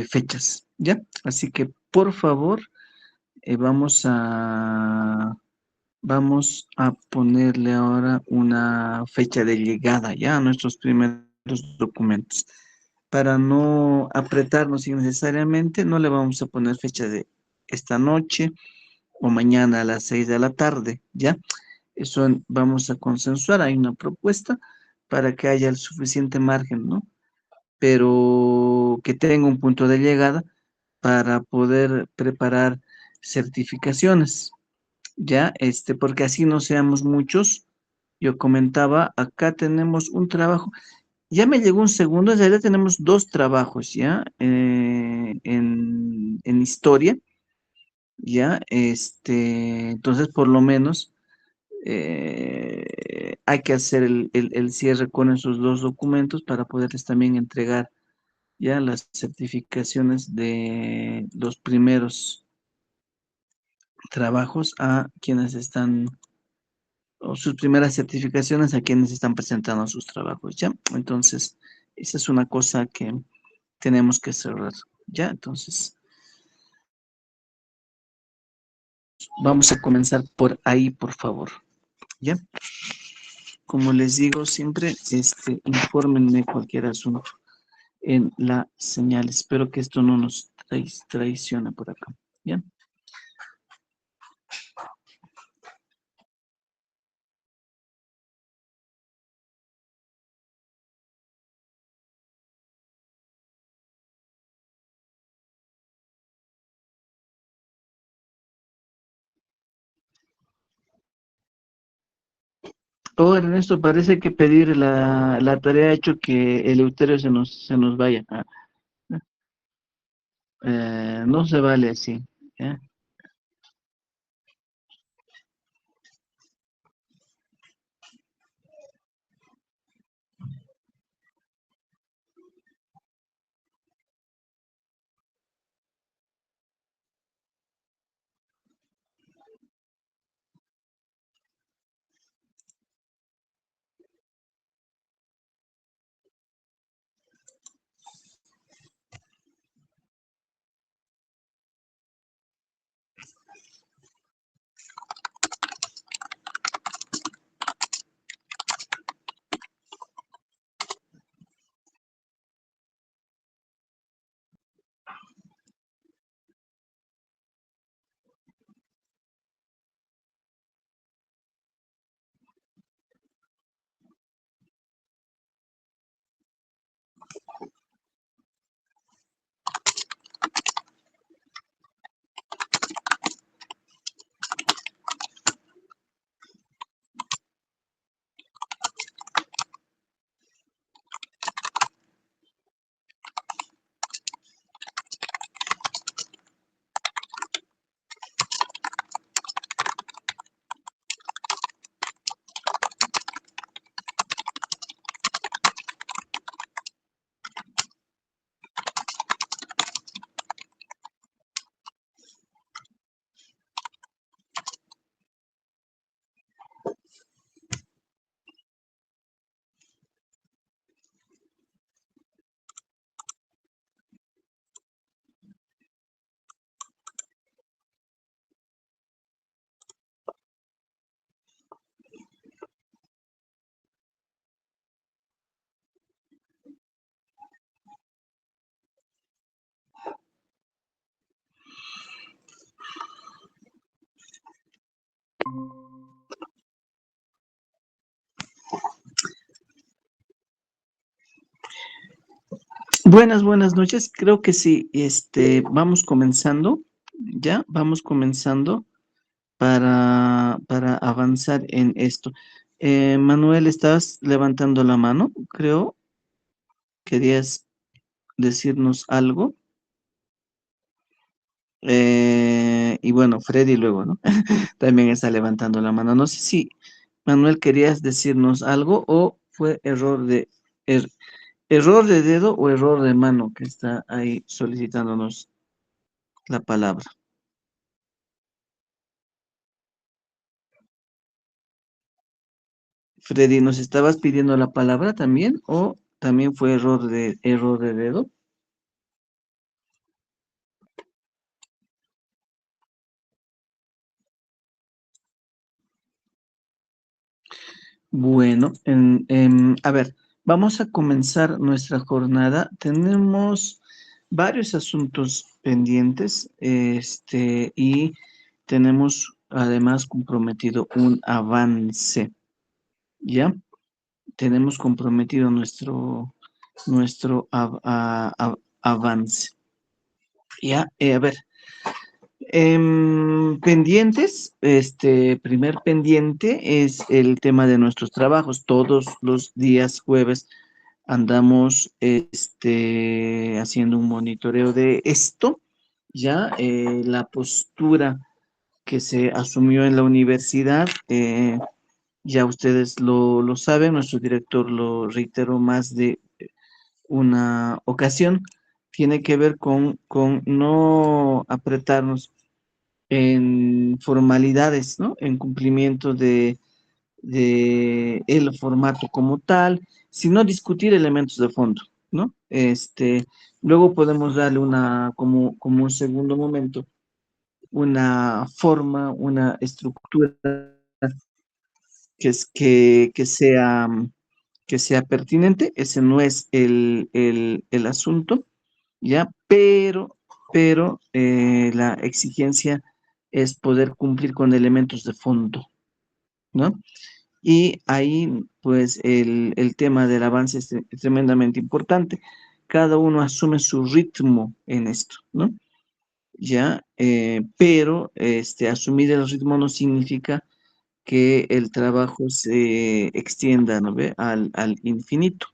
fechas, ¿ya? Así que, por favor, vamos a ponerle ahora una fecha de llegada, ¿ya? A nuestros primeros documentos. Para no apretarnos innecesariamente, no le vamos a poner fecha de esta noche o mañana a las 6 de la tarde, ¿ya? Eso vamos a consensuar, hay una propuesta para que haya el suficiente margen, ¿no? Pero que tenga un punto de llegada para poder preparar certificaciones, ¿ya? Porque así no seamos muchos. Yo comentaba, acá tenemos un trabajo, ya me llegó un segundo, en realidad tenemos dos trabajos, ¿ya? En historia, ¿ya? Entonces, por lo menos hay que hacer el cierre con esos dos documentos para poderles también entregar ya las certificaciones de los primeros trabajos a quienes están, o sus primeras certificaciones a quienes están presentando sus trabajos, ¿ya? Entonces, esa es una cosa que tenemos que cerrar, ¿ya? Entonces, vamos a comenzar por ahí, por favor, ¿ya? Como les digo siempre, infórmenme cualquier asunto en la señal. Espero que esto no nos traicione por acá, ¿ya? Oh, Ernesto, parece que pedir la tarea ha hecho que el Eleuterio se nos vaya. No se vale así, ¿ya? Buenas noches. Creo que sí, vamos comenzando, ya, vamos comenzando para avanzar en esto. Manuel, estás levantando la mano, creo. ¿Querías decirnos algo? Y bueno, Freddy luego, ¿no? También está levantando la mano. No sé si, Manuel, querías decirnos algo o fue er- error de dedo o error de mano que está ahí solicitándonos la palabra. Freddy, ¿nos estabas pidiendo la palabra también o también fue error de dedo? Bueno, a ver, vamos a comenzar nuestra jornada. Tenemos varios asuntos pendientes, y tenemos además comprometido un avance, ¿ya? Tenemos comprometido nuestro avance, ¿ya? A ver, pendientes, primer pendiente es el tema de nuestros trabajos. Todos los días jueves andamos haciendo un monitoreo de esto, ya la postura que se asumió en la universidad, ya ustedes lo saben, nuestro director lo reiteró más de una ocasión, tiene que ver con no apretarnos en formalidades, ¿no? En cumplimiento de el formato como tal, sino discutir elementos de fondo, ¿no? Luego podemos darle como un segundo momento, una forma, una estructura que sea pertinente. Ese no es el asunto, ¿ya? Pero la exigencia es poder cumplir con elementos de fondo, ¿no? Y ahí, pues, el tema del avance es tremendamente importante. Cada uno asume su ritmo en esto, ¿no? Ya, pero asumir el ritmo no significa que el trabajo se extienda, ¿no ve? Al infinito,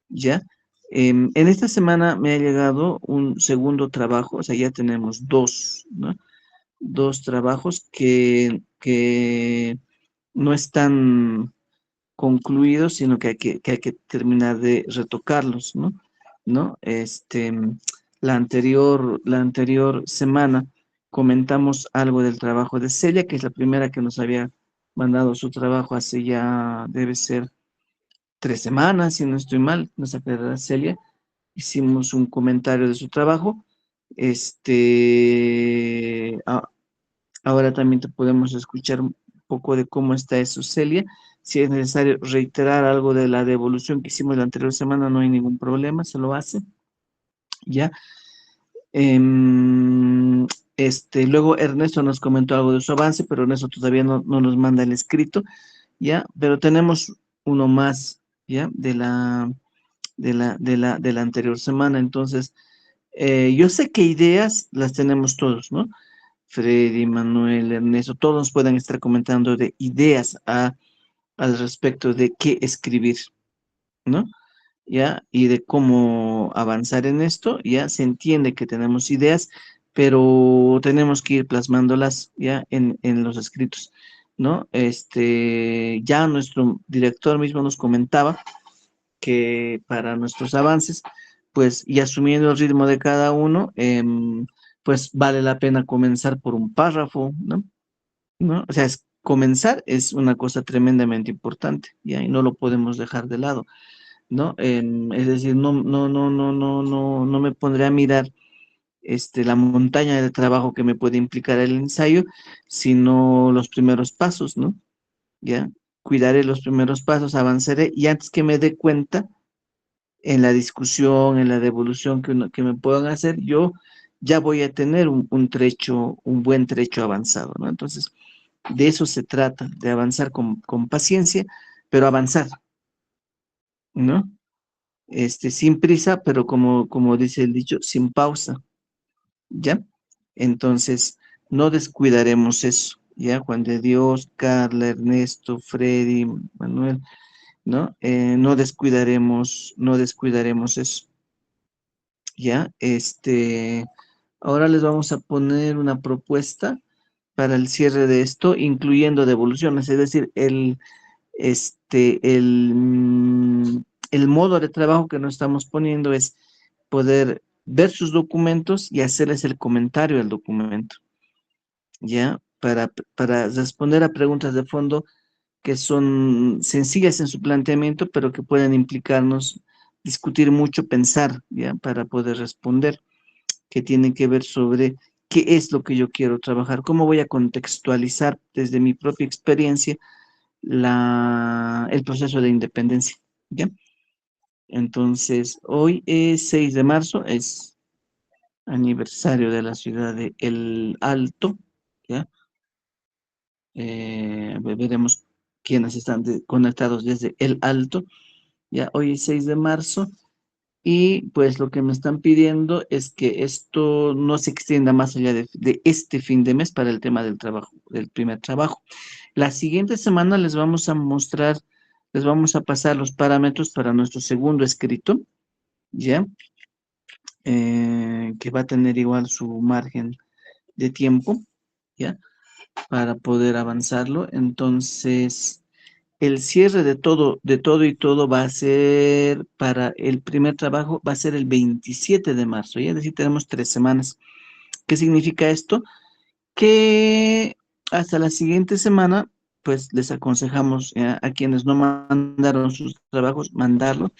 ¿ya? En esta semana me ha llegado un segundo trabajo, o sea, ya tenemos dos, ¿no? Dos trabajos que no están concluidos, sino que hay que terminar de retocarlos, ¿no? ¿No? La anterior semana comentamos algo del trabajo de Celia, que es la primera que nos había mandado su trabajo hace ya, debe ser 3 semanas, si no estoy mal, nos aclarará Celia. Hicimos un comentario de su trabajo. Ahora también te podemos escuchar un poco de cómo está eso, Celia. Si es necesario reiterar algo de la devolución que hicimos la anterior semana, no hay ningún problema, se lo hace, ¿ya? Em, luego Ernesto nos comentó algo de su avance, pero Ernesto todavía no nos manda el escrito, ¿ya? Pero tenemos uno más, ¿ya? De la anterior semana. Entonces, yo sé que ideas las tenemos todos, ¿no? Freddy, Manuel, Ernesto, todos pueden estar comentando de ideas al respecto de qué escribir, ¿no? ¿Ya? Y de cómo avanzar en esto, ya se entiende que tenemos ideas, pero tenemos que ir plasmándolas ya en los escritos, ¿no? Ya nuestro director mismo nos comentaba que para nuestros avances, pues, y asumiendo el ritmo de cada uno, pues vale la pena comenzar por un párrafo, ¿no? ¿No? O sea, comenzar es una cosa tremendamente importante, ¿ya? Y no lo podemos dejar de lado, ¿no? Es decir, no me pondré a mirar la montaña de trabajo que me puede implicar el ensayo, sino los primeros pasos, ¿no? ¿Ya? Cuidaré los primeros pasos, avanzaré y antes que me dé cuenta en la discusión, en la devolución que me puedan hacer, yo ya voy a tener un buen trecho avanzado, ¿no? Entonces, de eso se trata, de avanzar con paciencia, pero avanzar, ¿no? Sin prisa, pero como dice el dicho, sin pausa, ¿ya? Entonces, no descuidaremos eso, ¿ya? Juan de Dios, Carla, Ernesto, Freddy, Manuel, ¿no? No descuidaremos eso, ¿ya? Ahora les vamos a poner una propuesta para el cierre de esto, incluyendo devoluciones, es decir, el modo de trabajo que nos estamos poniendo es poder ver sus documentos y hacerles el comentario al documento, ¿ya? Para responder a preguntas de fondo que son sencillas en su planteamiento, pero que pueden implicarnos discutir mucho, pensar, ¿ya? Para poder responder, que tienen que ver sobre qué es lo que yo quiero trabajar, cómo voy a contextualizar desde mi propia experiencia el proceso de independencia, ¿ya? Entonces, hoy es 6 de marzo, es aniversario de la ciudad de El Alto, ¿ya? Veremos quiénes están conectados desde El Alto, ¿ya? Hoy es 6 de marzo y pues lo que me están pidiendo es que esto no se extienda más allá de este fin de mes para el tema del trabajo, del primer trabajo. La siguiente semana les vamos a mostrar, les vamos a pasar los parámetros para nuestro segundo escrito, ¿ya? Que va a tener igual su margen de tiempo, ¿ya? Para poder avanzarlo. Entonces, el cierre de todo y todo va a ser para el primer trabajo, va a ser el 27 de marzo, ¿ya? Es decir, tenemos 3 semanas. ¿Qué significa esto? Que hasta la siguiente semana, pues les aconsejamos a quienes no mandaron sus trabajos, mandarlos,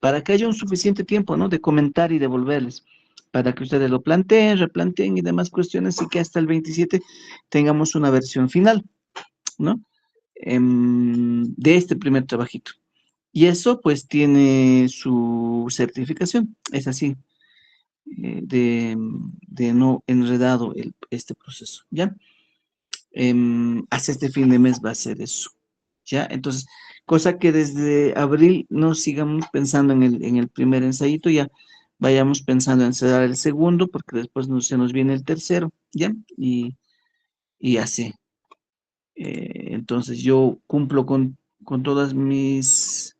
para que haya un suficiente tiempo, ¿no? De comentar y devolverles, para que ustedes lo planteen, replanteen y demás cuestiones, y que hasta el 27 tengamos una versión final, ¿no? De este primer trabajito. Y eso pues tiene su certificación, es así, de no enredado este proceso, ¿ya? Hasta este fin de mes va a ser eso, ¿ya? Entonces, cosa que desde abril no sigamos pensando en el primer ensayito, ya vayamos pensando en cerrar el segundo, porque después se nos viene el tercero, ¿ya? Y así. Entonces, yo cumplo con con todos mis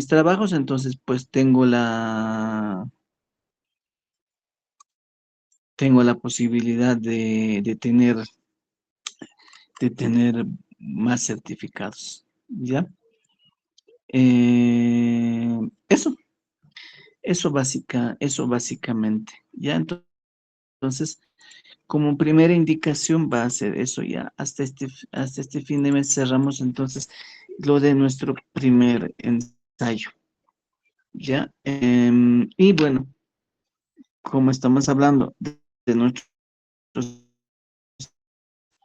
trabajos, entonces, pues tengo la posibilidad de tener más certificados, ¿ya? Eh, eso, eso básicamente, ¿ya? Entonces, como primera indicación va a ser eso ya, hasta este fin de mes cerramos entonces lo de nuestro primer ensayo, ¿ya? Y bueno, como estamos hablando de nuestros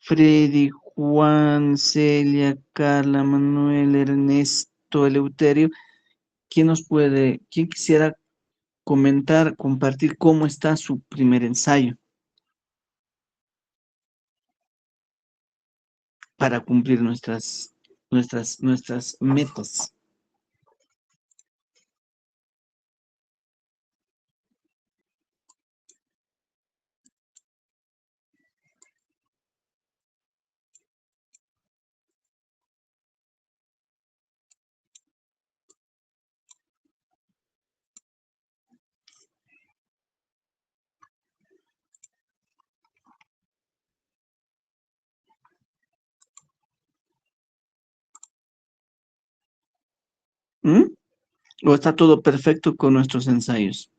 Freddy, Juan, Celia, Carla, Manuel, Ernesto, Eleuterio, quién quisiera comentar, compartir cómo está su primer ensayo para cumplir nuestras metas? ¿Mm? ¿O está todo perfecto con nuestros ensayos?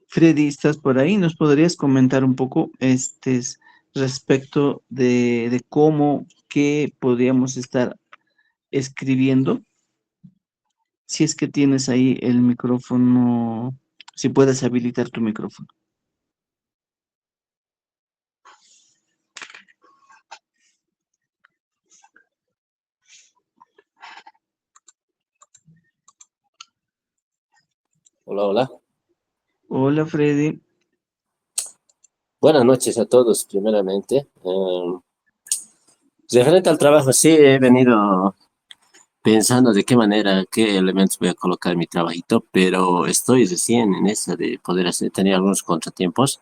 Freddy, ¿estás por ahí? ¿Nos podrías comentar un poco respecto de cómo, qué podríamos estar escribiendo? Si es que tienes ahí el micrófono, si puedes habilitar tu micrófono. Hola, hola. Hola, Freddy. Buenas noches a todos, primeramente. Referente al trabajo, sí, he venido pensando de qué manera, qué elementos voy a colocar en mi trabajito, pero estoy recién en esa de poder hacer, tener algunos contratiempos.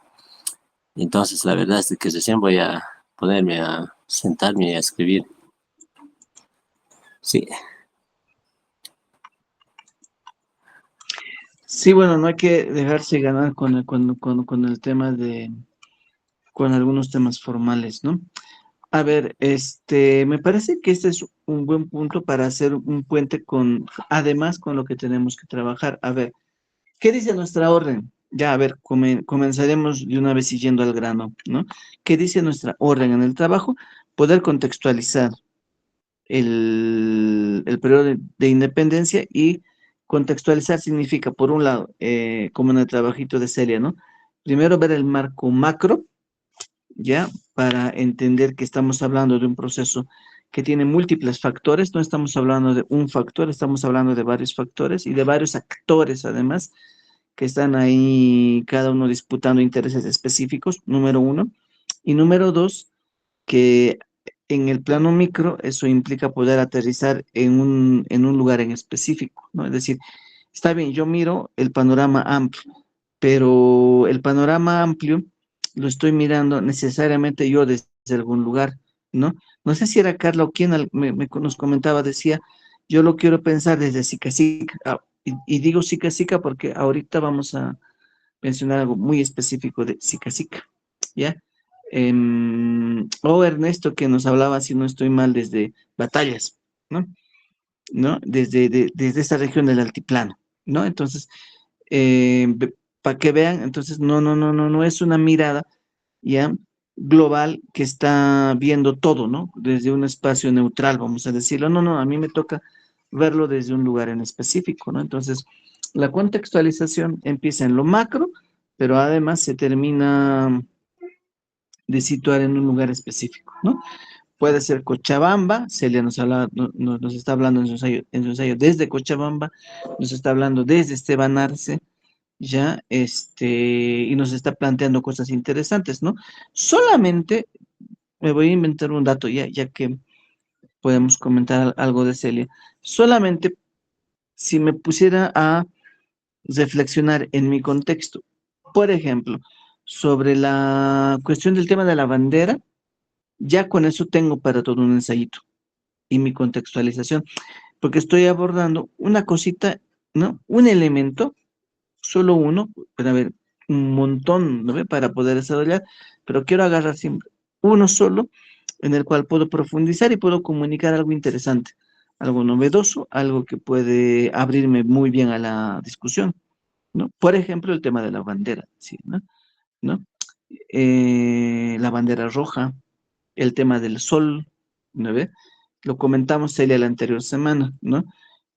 Entonces, la verdad es de que recién voy a ponerme a sentarme y a escribir. Sí, Sí, bueno, no hay que dejarse ganar con el tema con algunos temas formales, ¿no? A ver, me parece que este es un buen punto para hacer un puente además con lo que tenemos que trabajar. A ver, ¿qué dice nuestra orden? Ya, a ver, comenzaremos de una vez siguiendo al grano, ¿no? ¿Qué dice nuestra orden en el trabajo? Poder contextualizar el periodo de independencia, y contextualizar significa, por un lado, como en el trabajito de Celia, ¿no? Primero ver el marco macro, ¿ya? Para entender que estamos hablando de un proceso que tiene múltiples factores, no estamos hablando de un factor, estamos hablando de varios factores y de varios actores además, que están ahí cada uno disputando intereses específicos, número uno. Y número dos, que en el plano micro eso implica poder aterrizar en un lugar en específico, ¿no? Es decir, está bien, yo miro el panorama amplio, pero el panorama amplio lo estoy mirando necesariamente yo desde algún lugar, ¿no? No sé si era Carla o quien nos comentaba, decía, yo lo quiero pensar desde Sica Sica, y digo Sica Sica porque ahorita vamos a mencionar algo muy específico de Sica Sica, ¿ya? O Ernesto que nos hablaba, si no estoy mal, desde Batallas, ¿no? ¿No? Desde esta región del altiplano, ¿no? Entonces, para que vean, entonces, no es una mirada, ¿ya? Global que está viendo todo, ¿no? Desde un espacio neutral, vamos a decirlo. No, a mí me toca verlo desde un lugar en específico, ¿no? Entonces, la contextualización empieza en lo macro, pero además se termina de situar en un lugar específico, ¿no? Puede ser Cochabamba, Celia nos está hablando en su ensayo desde Cochabamba, nos está hablando desde Esteban Arce, ya, y nos está planteando cosas interesantes, ¿no? Solamente me voy a inventar un dato ya que podemos comentar algo de Celia. Solamente si me pusiera a reflexionar en mi contexto, por ejemplo, sobre la cuestión del tema de la bandera, ya con eso tengo para todo un ensayito y mi contextualización, porque estoy abordando una cosita, ¿no? Un elemento, solo uno, puede haber un montón, ¿no ve? Para poder desarrollar, pero quiero agarrar siempre uno solo en el cual puedo profundizar y puedo comunicar algo interesante, algo novedoso, algo que puede abrirme muy bien a la discusión, ¿no? Por ejemplo, el tema de la bandera, ¿sí? ¿No? ¿No? La bandera roja, el tema del sol, ¿no ve? Lo comentamos, Celia, la anterior semana, ¿no?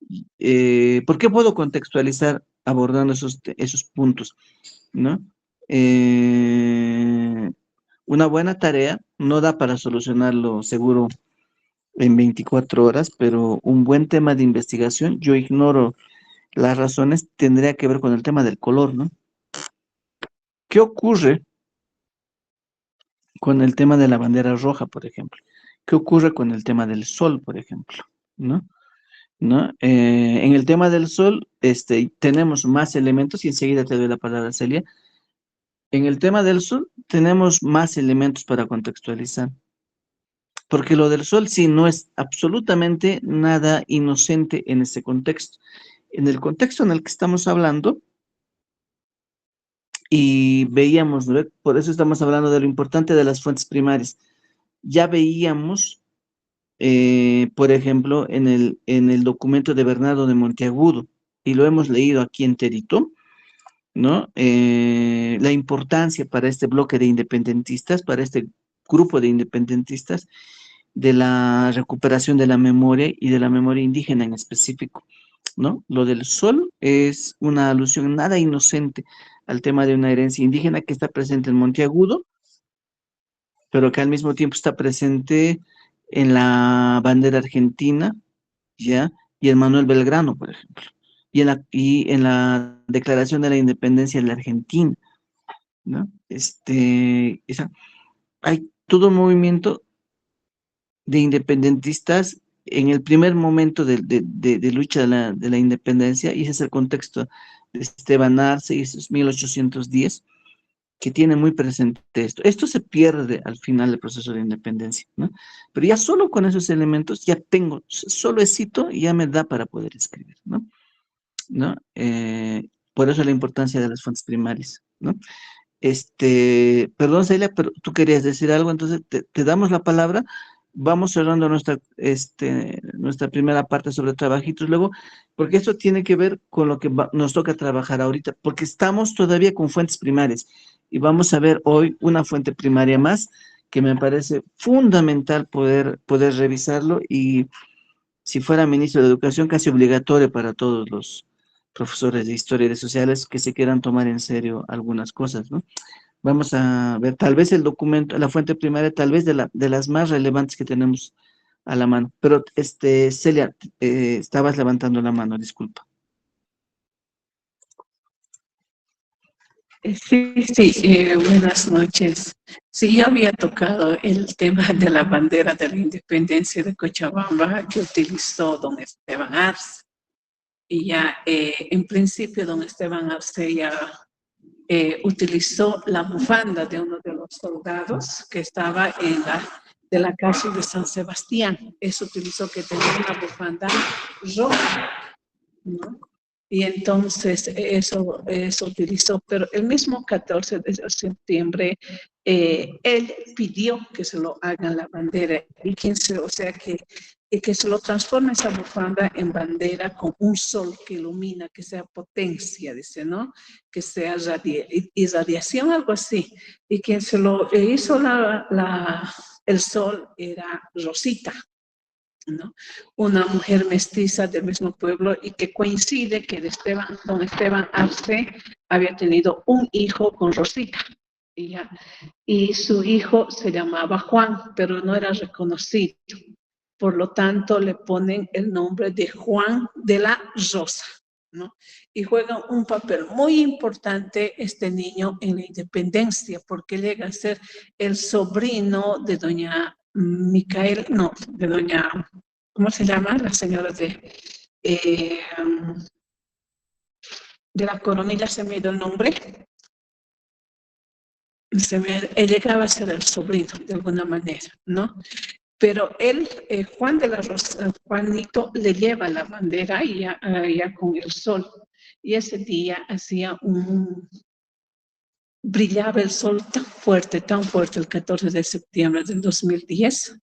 ¿Por qué puedo contextualizar abordando esos puntos, ¿no? Eh, una buena tarea no da para solucionarlo seguro en 24 horas, pero un buen tema de investigación, yo ignoro las razones, tendría que ver con el tema del color, ¿no? ¿Qué ocurre con el tema de la bandera roja, por ejemplo? ¿Qué ocurre con el tema del sol, por ejemplo? ¿No? ¿No? En el tema del sol, tenemos más elementos y enseguida te doy la palabra, Celia. En el tema del sol tenemos más elementos para contextualizar, porque lo del sol sí no es absolutamente nada inocente en ese contexto. En el contexto en el que estamos hablando, y veíamos, ¿no? Por eso estamos hablando de lo importante de las fuentes primarias. Ya veíamos, por ejemplo, en el documento de Bernardo de Monteagudo, y lo hemos leído aquí en Terito, ¿no? La importancia para este bloque de independentistas, para este grupo de independentistas, de la recuperación de la memoria y de la memoria indígena en específico, ¿no? Lo del sol es una alusión nada inocente al tema de una herencia indígena que está presente en Monteagudo, pero que al mismo tiempo está presente en la bandera argentina, ¿ya? Y en Manuel Belgrano, por ejemplo, y en la Declaración de la Independencia de la Argentina, ¿no? Hay todo un movimiento de independentistas en el primer momento de lucha de la independencia, y ese es el contexto de Esteban Arce y esos 1810, que tiene muy presente esto. Esto se pierde al final del proceso de independencia, ¿no? Pero ya solo con esos elementos ya tengo, solo he cito y ya me da para poder escribir, ¿no? ¿No? Por eso la importancia de las fuentes primarias, ¿no? Perdón, Celia, pero tú querías decir algo, entonces te damos la palabra. Vamos cerrando nuestra primera parte sobre trabajitos luego, porque esto tiene que ver con lo que nos toca trabajar ahorita, porque estamos todavía con fuentes primarias y vamos a ver hoy una fuente primaria más que me parece fundamental poder revisarlo y si fuera ministro de Educación, casi obligatorio para todos los profesores de historia y de sociales que se quieran tomar en serio algunas cosas, ¿no? Vamos a ver, tal vez el documento, la fuente primaria, tal vez de las más relevantes que tenemos a la mano. Pero, Celia, estabas levantando la mano, disculpa. Sí, buenas noches. Sí, yo había tocado el tema de la bandera de la independencia de Cochabamba que utilizó don Esteban Arce. Y ya, en principio, don Esteban Arce ya utilizó la bufanda de uno de los soldados que estaba de la calle de San Sebastián. Eso utilizó, que tenía una bufanda roja, ¿no? Y entonces eso utilizó, pero el mismo 14 de septiembre él pidió que se lo hagan la bandera y o sea que se lo transforme esa bufanda en bandera con un sol que ilumina, que sea potencia, dice, ¿no? Que sea irradiación, algo así. Y quien se lo hizo el sol era Rosita, ¿no? Una mujer mestiza del mismo pueblo y que coincide que don Esteban Arce había tenido un hijo con Rosita. Y su hijo se llamaba Juan, pero no era reconocido. Por lo tanto, le ponen el nombre de Juan de la Rosa, ¿no? Y juega un papel muy importante este niño en la independencia, porque llega a ser el sobrino de doña Micaela, no, de doña, ¿cómo se llama? La señora eh, de la coronilla, se me dio el nombre. Él llegaba a ser el sobrino, de alguna manera, ¿no? Pero él, Juan de la Rosa, Juanito, le lleva la bandera ya con el sol. Y ese día brillaba el sol tan fuerte, el 14 de septiembre del 2010,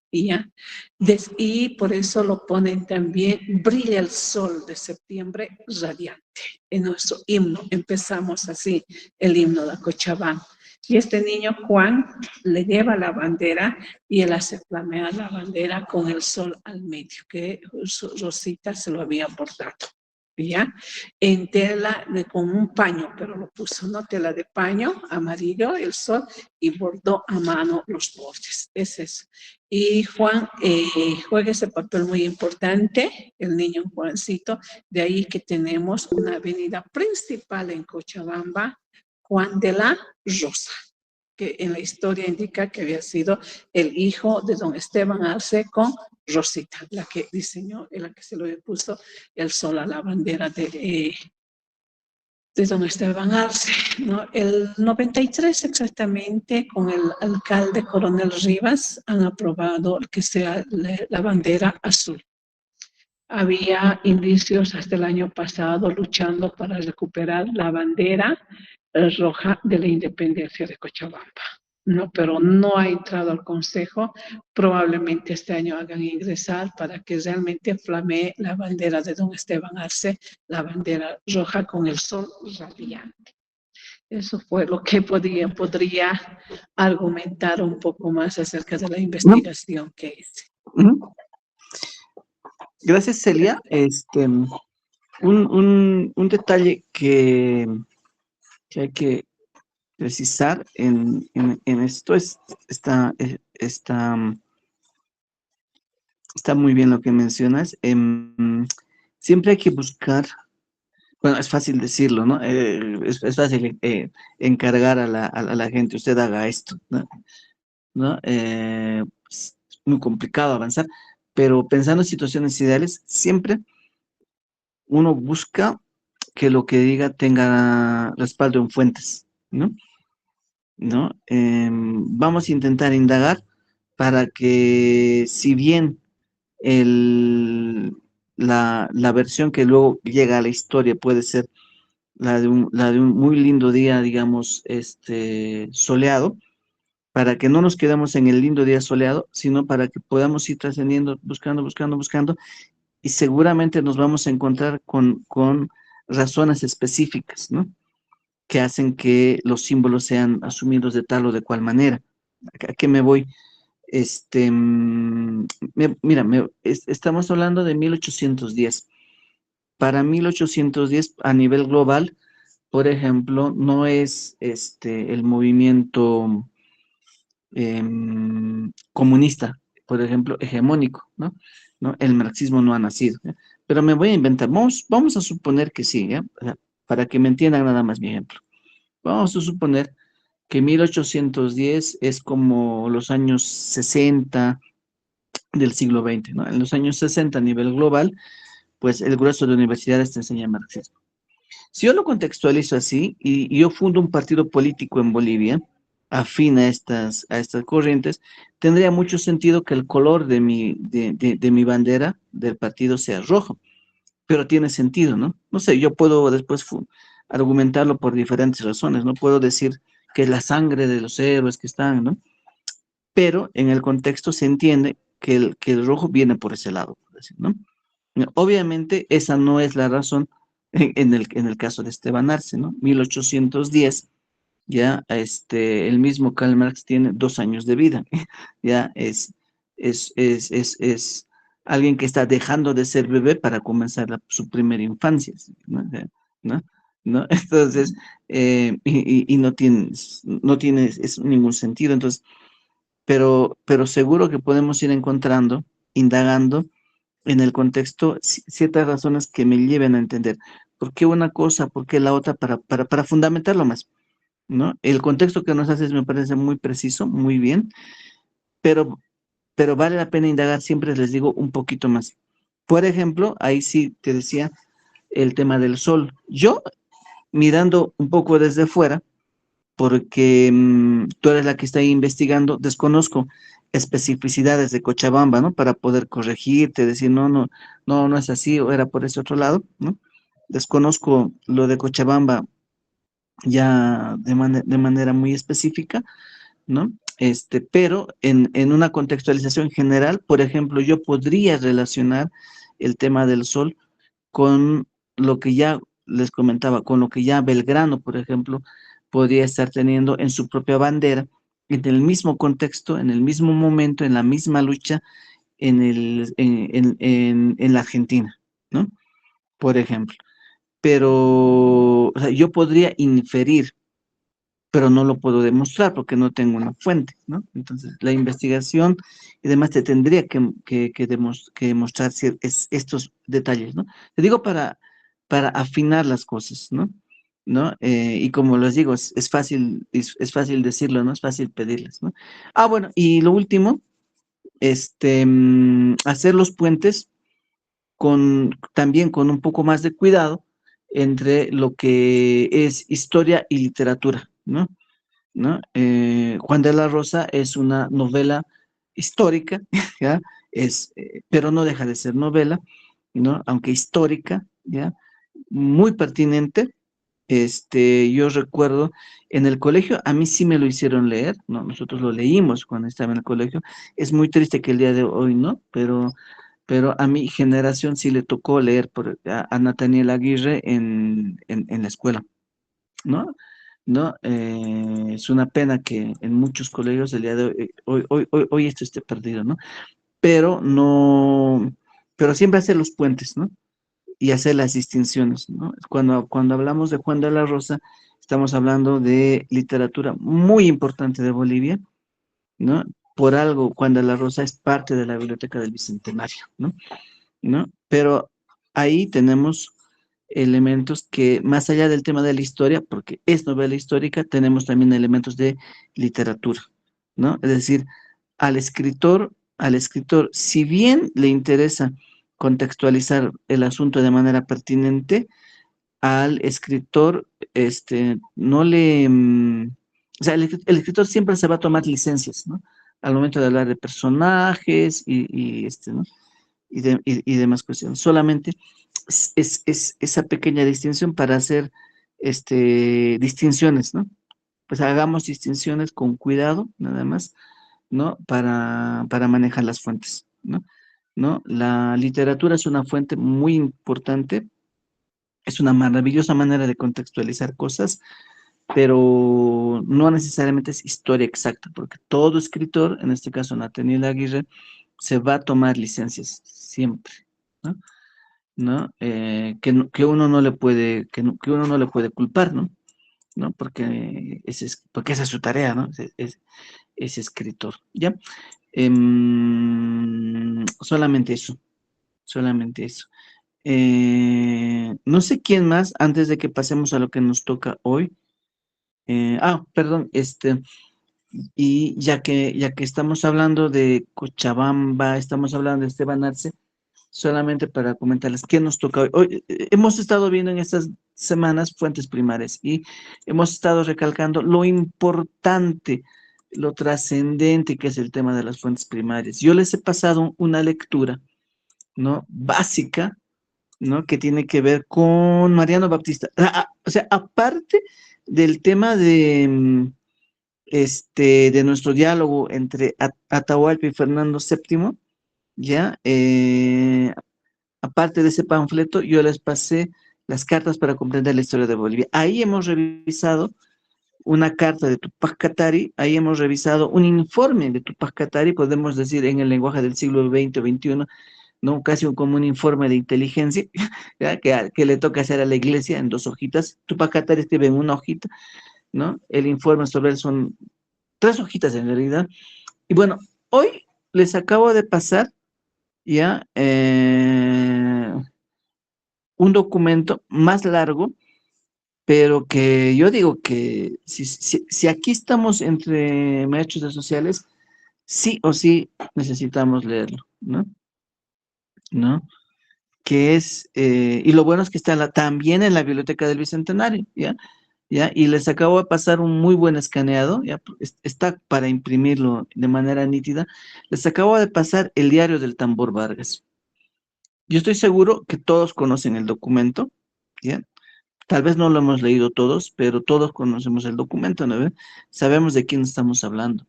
y por eso lo ponen también, brilla el sol de septiembre radiante. En nuestro himno empezamos así, el himno de Cochabamba. Y este niño Juan le lleva la bandera y él hace flamear la bandera con el sol al medio, que Rosita se lo había bordado. ¿Ya? En tela con un paño, pero lo puso, ¿no? Tela de paño amarillo, el sol, y bordó a mano los bordes. Es eso. Y Juan juega ese papel muy importante, el niño Juancito, de ahí que tenemos una avenida principal en Cochabamba, Juan de la Rosa, que en la historia indica que había sido el hijo de don Esteban Arce con Rosita, la que diseñó, la que se lo puso el sol a la bandera de don Esteban Arce, ¿no? El 93 exactamente, con el alcalde Coronel Rivas, han aprobado que sea la bandera azul. Había indicios hasta el año pasado luchando para recuperar la bandera roja de la independencia de Cochabamba, ¿no? Pero no ha entrado al Consejo. Probablemente este año hagan ingresar para que realmente flamee la bandera de don Esteban Arce, la bandera roja con el sol radiante. Eso fue lo que podría argumentar un poco más acerca de la investigación que hice. Gracias, Celia. Un detalle que hay que precisar en esto está muy bien lo que mencionas. Siempre hay que buscar, bueno, es fácil decirlo, ¿no? Es fácil encargar a la gente, usted haga esto, ¿no? Es muy complicado avanzar, pero pensando en situaciones ideales, siempre uno busca que lo que diga tenga respaldo en fuentes, ¿no? ¿No? Vamos a intentar indagar para que, si bien la versión que luego llega a la historia puede ser la de un muy lindo día, digamos, soleado, para que no nos quedemos en el lindo día soleado, sino para que podamos ir trascendiendo, buscando, y seguramente nos vamos a encontrar con razones específicas, ¿no? Que hacen que los símbolos sean asumidos de tal o de cual manera. ¿A qué me voy? Mira, estamos hablando de 1810. Para 1810, a nivel global, por ejemplo, no es el movimiento comunista, por ejemplo, hegemónico, ¿no? ¿No? El marxismo no ha nacido, ¿ya? Pero me voy a inventar, vamos a suponer que sí, ¿ya? O sea, para que me entiendan nada más mi ejemplo. Vamos a suponer que 1810 es como los años 60 del siglo XX, ¿no? En los años 60 a nivel global, pues el grueso de universidades te enseña marxismo. Si yo lo contextualizo así y yo fundo un partido político en Bolivia, afín a estas corrientes, tendría mucho sentido que el color de mi bandera del partido sea rojo, pero tiene sentido, ¿no? No sé, yo puedo después argumentarlo por diferentes razones, no puedo decir que es la sangre de los héroes que están, ¿no? Pero en el contexto se entiende que el rojo viene por ese lado, por decir, ¿no? Obviamente esa no es la razón en el caso de Esteban Arce, ¿no? 1810, ya el mismo Karl Marx tiene 2 años de vida, ya es alguien que está dejando de ser bebé para comenzar su primera infancia, ¿no? ¿No? ¿No? Entonces, y no tiene ningún sentido, entonces, pero seguro que podemos ir encontrando, indagando en el contexto ciertas razones que me lleven a entender por qué una cosa, por qué la otra, para fundamentarlo más, ¿no? El contexto que nos haces me parece muy preciso, muy bien, pero, pero vale la pena indagar, siempre les digo, un poquito más. Por ejemplo, ahí sí te decía el tema del sol. Yo, mirando un poco desde fuera, porque tú eres la que está ahí investigando, desconozco especificidades de Cochabamba, ¿no? Para poder corregirte, decir, no es así, o era por ese otro lado, ¿no? Desconozco lo de Cochabamba ya de manera muy específica, ¿no? Pero en una contextualización general, por ejemplo, yo podría relacionar el tema del sol con lo que ya les comentaba, con lo que ya Belgrano, por ejemplo, podría estar teniendo en su propia bandera, en el mismo contexto, en el mismo momento, en la misma lucha en la Argentina, ¿no? Por ejemplo. Pero o sea, yo podría inferir, pero no lo puedo demostrar porque no tengo una fuente, ¿no? Entonces, la investigación y demás te tendría que demostrar estos detalles, ¿no? Te digo para afinar las cosas, ¿no? ¿No? Y como les digo, es fácil decirlo, ¿no? Es fácil pedirles, ¿no? Ah, bueno, y lo último, hacer los puentes también con un poco más de cuidado entre lo que es historia y literatura, ¿no? ¿No? Juan de la Rosa es una novela histórica, ¿ya? Pero no deja de ser novela, ¿no? Aunque histórica, ¿ya? Muy pertinente. Yo recuerdo en el colegio, a mí sí me lo hicieron leer, ¿no? Nosotros lo leímos cuando estaba en el colegio. Es muy triste que el día de hoy, ¿no? Pero a mi generación sí le tocó leer a Nathaniel Aguirre en la escuela, ¿no? ¿No? Es una pena que en muchos colegios el día de hoy esto esté perdido, ¿no? Pero no, pero siempre hacer los puentes, ¿no? Y hacer las distinciones, ¿no? Cuando hablamos de Juan de la Rosa, estamos hablando de literatura muy importante de Bolivia, ¿no? Por algo, Juan de la Rosa es parte de la Biblioteca del Bicentenario, ¿no? ¿No? Pero ahí tenemos elementos que, más allá del tema de la historia, porque es novela histórica, tenemos también elementos de literatura, ¿no? Es decir, al escritor, si bien le interesa contextualizar el asunto de manera pertinente, al escritor, no le, o sea, el escritor siempre se va a tomar licencias, ¿no? Al momento de hablar de personajes ¿no? Y demás cuestiones. Solamente es esa pequeña distinción para hacer distinciones, ¿no? Pues hagamos distinciones con cuidado, nada más, ¿no? Para manejar las fuentes, ¿no? ¿No? La literatura es una fuente muy importante, es una maravillosa manera de contextualizar cosas, pero no necesariamente es historia exacta, porque todo escritor, en este caso Nathaniel Aguirre, se va a tomar licencias siempre, ¿no? ¿no? Que uno no le puede, que uno no le puede culpar, ¿no? ¿No? Porque esa es su tarea, ¿no? Es escritor, ¿ya? Solamente eso, solamente eso. No sé quién más, antes de que pasemos a lo que nos toca hoy. Perdón, y ya que estamos hablando de Cochabamba, estamos hablando de Esteban Arce, solamente para comentarles qué nos toca hoy. Hoy hemos estado viendo en estas semanas fuentes primarias y hemos estado recalcando lo importante, lo trascendente que es el tema de las fuentes primarias. Yo les he pasado una lectura, ¿no? Básica, ¿no? Que tiene que ver con Mariano Baptista. O sea, aparte del tema de nuestro diálogo entre Atahualpa y Fernando VII, ¿ya? Aparte de ese panfleto, yo les pasé las cartas para comprender la historia de Bolivia. Ahí hemos revisado una carta de Tupac Katari, ahí hemos revisado un informe de Tupac Katari, podemos decir en el lenguaje del siglo XX o XXI, ¿no? Casi como un informe de inteligencia, ¿ya? Que le toca hacer a la iglesia en 2 hojitas. Tupac Katari escribe en una hojita, ¿no? El informe sobre él son 3 hojitas en realidad. Y bueno, hoy les acabo de pasar ya un documento más largo, pero que yo digo que si aquí estamos entre maestros de sociales, sí o sí necesitamos leerlo, ¿no? ¿No? Y lo bueno es que está también en la Biblioteca del Bicentenario, ¿ya? ¿Ya? Y les acabo de pasar un muy buen escaneado, ¿ya? Está para imprimirlo de manera nítida. Les acabo de pasar el diario del Tambor Vargas. Yo estoy seguro que todos conocen el documento, ¿ya? Tal vez no lo hemos leído todos, pero todos conocemos el documento, ¿no ve? Sabemos de quién estamos hablando.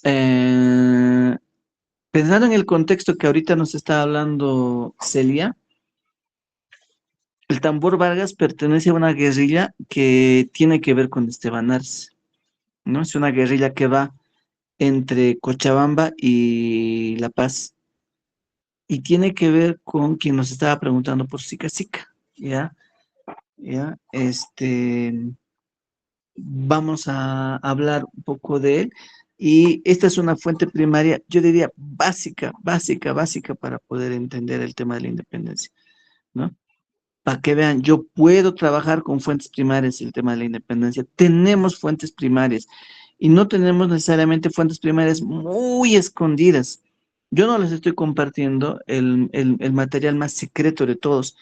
Eh, Pensando en el contexto que ahorita nos está hablando Celia, el Tambor Vargas pertenece a una guerrilla que tiene que ver con Esteban Arce, ¿no? Es una guerrilla que va entre Cochabamba y La Paz y tiene que ver con quien nos estaba preguntando por Sica Sica, ¿ya? ¿Ya? Vamos a hablar un poco de él y esta es una fuente primaria, yo diría básica, básica, básica para poder entender el tema de la independencia, ¿no? Para que vean, yo puedo trabajar con fuentes primarias el tema de la independencia. Tenemos fuentes primarias y no tenemos necesariamente fuentes primarias muy escondidas. Yo no les estoy compartiendo el material más secreto de todos.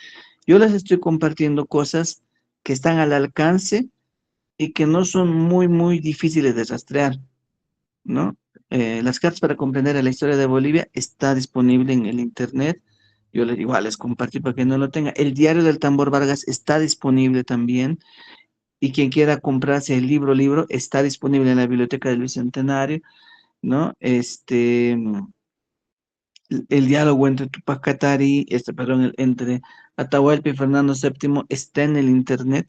Yo les estoy compartiendo cosas que están al alcance y que no son muy, muy difíciles de rastrear, ¿no? Las cartas para comprender la historia de Bolivia está disponible en el internet. Yo les igual les compartí para que no lo tenga. El diario del Tambor Vargas está disponible también. Y quien quiera comprarse el libro, está disponible en la Biblioteca del Bicentenario, ¿no? El diálogo entre Tupac Katari, perdón, entre Atahualpa y Fernando VII está en el internet,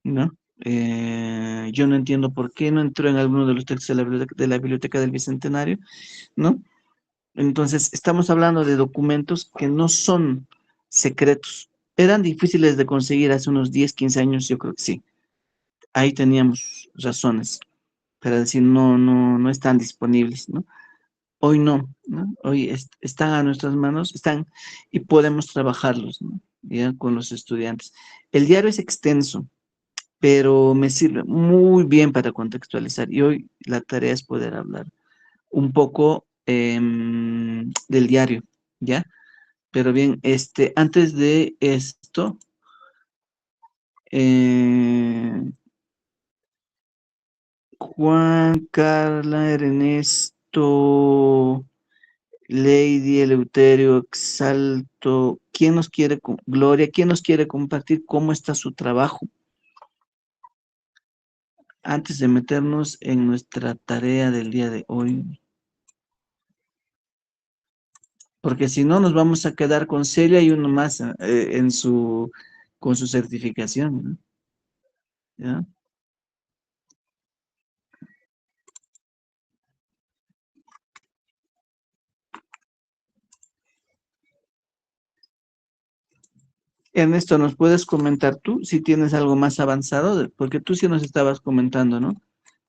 ¿no? Yo no entiendo por qué no entró en alguno de los textos de la Biblioteca del Bicentenario, ¿no? Entonces, estamos hablando de documentos que no son secretos. Eran difíciles de conseguir hace unos 10, 15 años, yo creo que sí. Ahí teníamos razones para decir no, no, no están disponibles, ¿no? Hoy no, ¿no? Hoy están a nuestras manos, están y podemos trabajarlos, ¿no? Ya con los estudiantes. El diario es extenso, pero me sirve muy bien para contextualizar y hoy la tarea es poder hablar un poco del diario, ¿ya? Pero bien, antes de esto, eh, Juan, Carla, Ernesto, Lady, Eleuterio, Exalto, Gloria, ¿quién nos quiere compartir cómo está su trabajo? Antes de meternos en nuestra tarea del día de hoy, porque si no nos vamos a quedar con Celia y uno más con su certificación, ¿no? ¿Ya? Ernesto, ¿nos puedes comentar tú si tienes algo más avanzado? Porque tú sí nos estabas comentando, ¿no?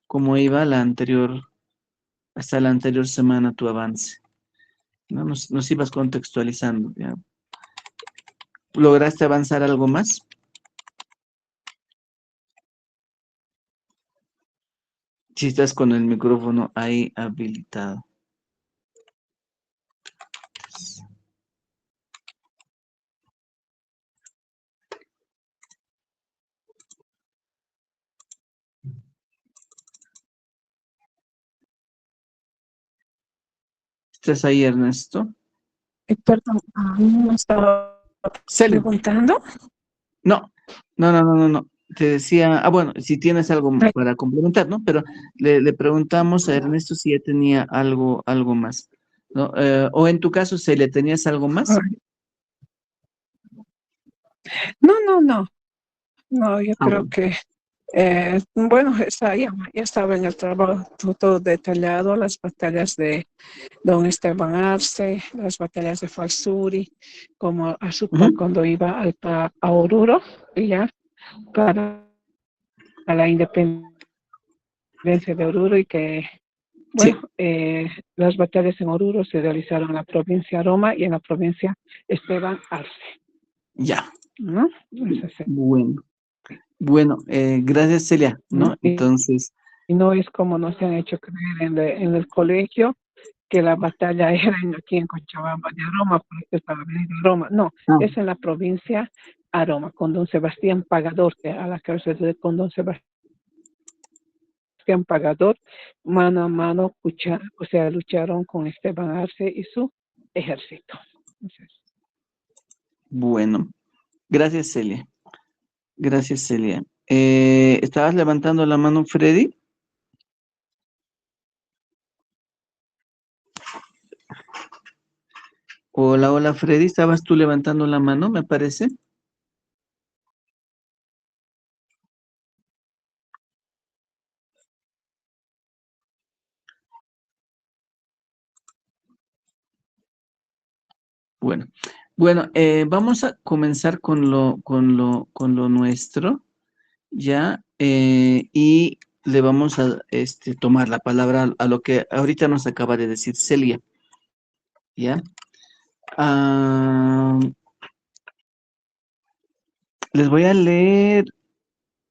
Cómo iba la anterior, hasta la anterior semana tu avance, ¿no? Nos ibas contextualizando, ¿ya? ¿Lograste avanzar algo más? Si estás con el micrófono ahí habilitado. ¿Estás ahí, Ernesto? Perdón, me estaba Celia. preguntando. No, no. Te decía, bueno, si tienes algo Ay, para complementar, ¿no? Pero le preguntamos a Ernesto si ya tenía algo más, ¿no? O en tu caso, Celia, ¿tenías algo más? ay. No. No, yo creo Bueno. que, bueno, ya estaba en el trabajo todo detallado, las batallas de don Esteban Arce, las batallas de Falsuri, como Azupa Ujú. cuando iba a Oruro, y ya, para la independencia de Oruro y que, bueno, Sí, las batallas en Oruro se realizaron en la provincia de Roma y en la provincia Esteban Arce, ya. ¿no? Es así, Bueno, gracias, Celia, ¿no? ¿no? Entonces, Y no es como nos han hecho creer en el colegio que la batalla era aquí en Cochabamba de Aroma, por eso es la avenida Roma. No, ah, es en la provincia Aroma, con don Sebastián Pagador, que a la cárcel de con don Sebastián Pagador, mano a mano, o sea, lucharon con Esteban Arce y su ejército. Entonces, bueno, gracias, Celia. Gracias, Celia. ¿Estabas levantando la mano, Freddy? Hola, hola, Freddy. ¿Estabas tú levantando la mano, me parece? Bueno, vamos a comenzar con lo nuestro, ¿ya? Y le vamos a tomar la palabra a lo que ahorita nos acaba de decir Celia, ¿ya? Ah, les voy a leer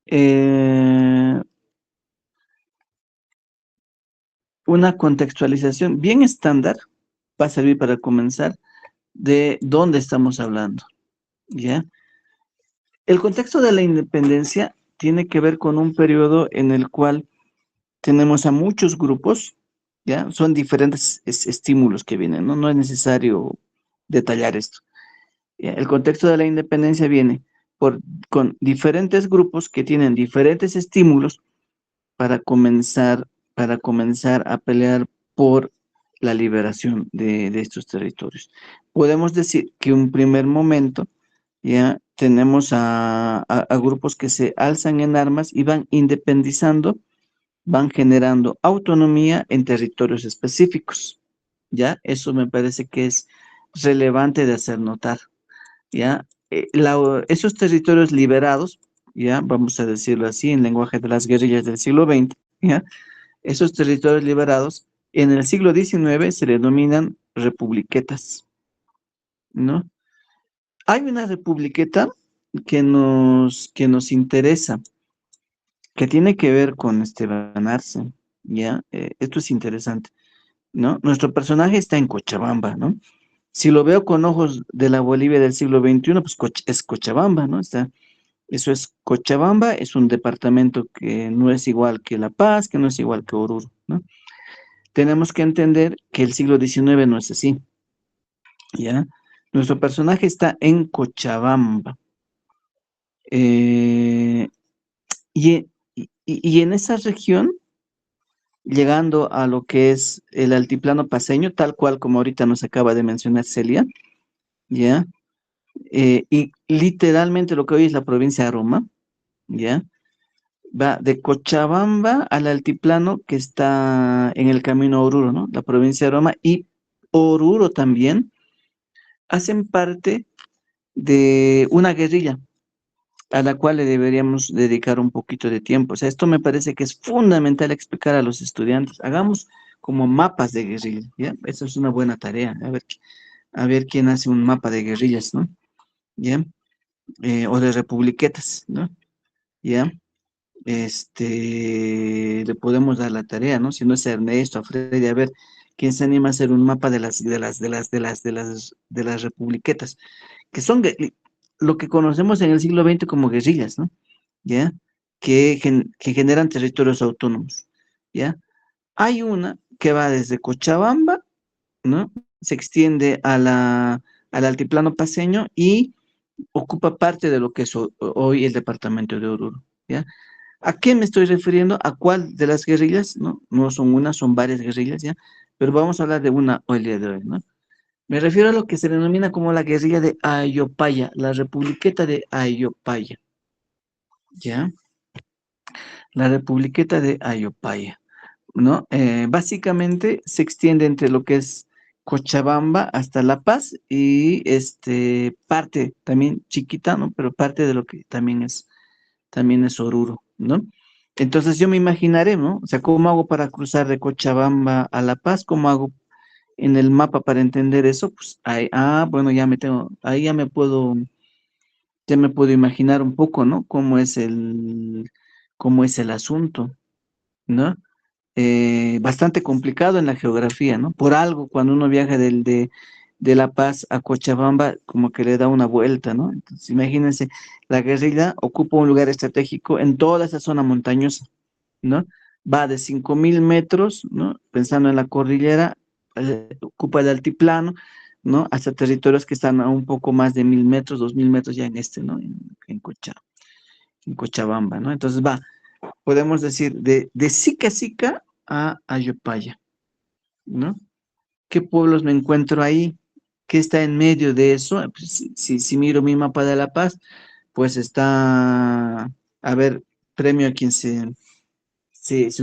eh, una contextualización bien estándar, va a servir para comenzar, de dónde estamos hablando, ¿ya? El contexto de la independencia tiene que ver con un periodo en el cual tenemos a muchos grupos, ¿ya? Son diferentes estímulos que vienen, ¿no? No es necesario detallar esto. ¿Ya? El contexto de la independencia viene con diferentes grupos que tienen diferentes estímulos para comenzar, para comenzar a pelear por la liberación de estos territorios. Podemos decir que un primer momento ya tenemos a grupos que se alzan en armas y van independizando, van generando autonomía en territorios específicos. ¿Ya? Eso me parece que es relevante de hacer notar. ¿Ya? Esos territorios liberados, ¿ya? Vamos a decirlo así, en lenguaje de las guerrillas del siglo XX, ¿ya? Esos territorios liberados en el siglo XIX se le denominan republiquetas, ¿no? Hay una republiqueta que nos interesa, que tiene que ver con Esteban Arce, ¿ya? Esto es interesante, ¿no? Nuestro personaje está en Cochabamba, ¿no? Si lo veo con ojos de la Bolivia del siglo XXI, pues es Cochabamba, ¿no? Eso es Cochabamba, es un departamento que no es igual que La Paz, que no es igual que Oruro, ¿no? Tenemos que entender que el siglo XIX no es así, ¿ya? Nuestro personaje está en Cochabamba. eh, y, y en esa región, llegando a lo que es el altiplano paseño, tal cual como ahorita nos acaba de mencionar Celia, ¿ya? Y literalmente lo que hoy es la provincia de Roma, ¿ya? Va de Cochabamba al altiplano que está en el camino a Oruro, ¿no? La provincia de Roma y Oruro también hacen parte de una guerrilla a la cual le deberíamos dedicar un poquito de tiempo. O sea, esto me parece que es fundamental explicar a los estudiantes. Hagamos como mapas de guerrilla, ¿ya? Esa es una buena tarea. A ver quién hace un mapa de guerrillas, ¿no? ¿Ya? O de republiquetas, ¿no? ¿Ya? Le podemos dar la tarea, ¿no? Si no es a Ernesto, a Freddy, a ver quién se anima a hacer un mapa de las republiquetas, que son lo que conocemos en el siglo XX como guerrillas, ¿no? ¿Ya? Que generan territorios autónomos, ¿ya? Hay una que va desde Cochabamba, ¿no? Se extiende al altiplano paceño y ocupa parte de lo que es hoy el departamento de Oruro, ¿ya? ¿A qué me estoy refiriendo? ¿A cuál de las guerrillas? No, no son una, son varias guerrillas, ¿ya? Pero vamos a hablar de una hoy el día de hoy, ¿no? Me refiero a lo que se denomina como la guerrilla de Ayopaya, la Republiqueta de Ayopaya, ¿ya? La Republiqueta de Ayopaya, ¿no? Básicamente se extiende entre lo que es Cochabamba hasta La Paz y parte también chiquita, ¿no? Pero parte de lo que también es Oruro, ¿no? Entonces yo me imaginaré, ¿no? O sea, ¿cómo hago para cruzar de Cochabamba a La Paz? ¿Cómo hago en el mapa para entender eso? Pues ahí, bueno, ahí ya me puedo imaginar un poco, ¿no? Cómo es el asunto, ¿no? Bastante complicado en la geografía, ¿no? Por algo, cuando uno viaja de La Paz a Cochabamba, como que le da una vuelta, ¿no? Entonces, imagínense, la guerrilla ocupa un lugar estratégico en toda esa zona montañosa, ¿no? Va de 5.000 metros, ¿no? Pensando en la cordillera, ocupa el altiplano, ¿no? Hasta territorios que están a un poco más de 1.000 metros, 2.000 metros ya ¿no? En Cochabamba, ¿no? Entonces podemos decir, de Sica Sica a Ayopaya, ¿no? ¿Qué pueblos me encuentro ahí? ¿Qué está en medio de eso? Pues, si miro mi mapa de La Paz, pues está, a ver, premio a quien se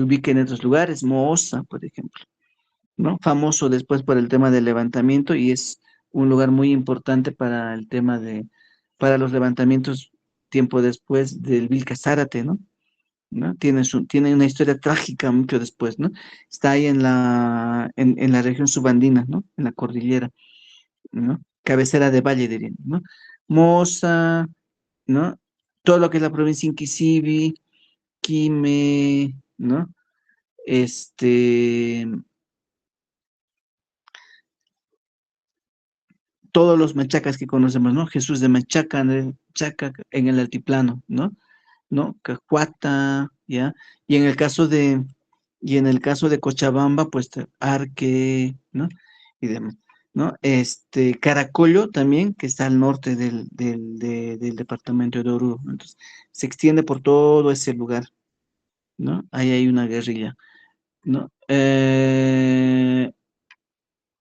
ubique en otros lugares, Moosa, por ejemplo, ¿no? Famoso después por el tema del levantamiento y es un lugar muy importante para para los levantamientos tiempo después del Vilca Zárate, ¿no? ¿No? Tiene una historia trágica mucho después, ¿no? Está ahí en la región subandina, ¿no? En la cordillera, ¿no? Cabecera de Valle, dirían, ¿no? Moza, ¿no? Todo lo que es la provincia Inquisibi, Quime, ¿no? Este, todos los machacas que conocemos, ¿no? Jesús de Machaca, Chaca en el altiplano, ¿no? Cajuata, ¿ya? Y en el caso de, y en el caso de Cochabamba, pues Arque, ¿no? Y demás, ¿no? Caracollo también, que está al norte del departamento de Oruro, ¿no? Entonces, se extiende por todo ese lugar, ¿no? Ahí hay una guerrilla, ¿no?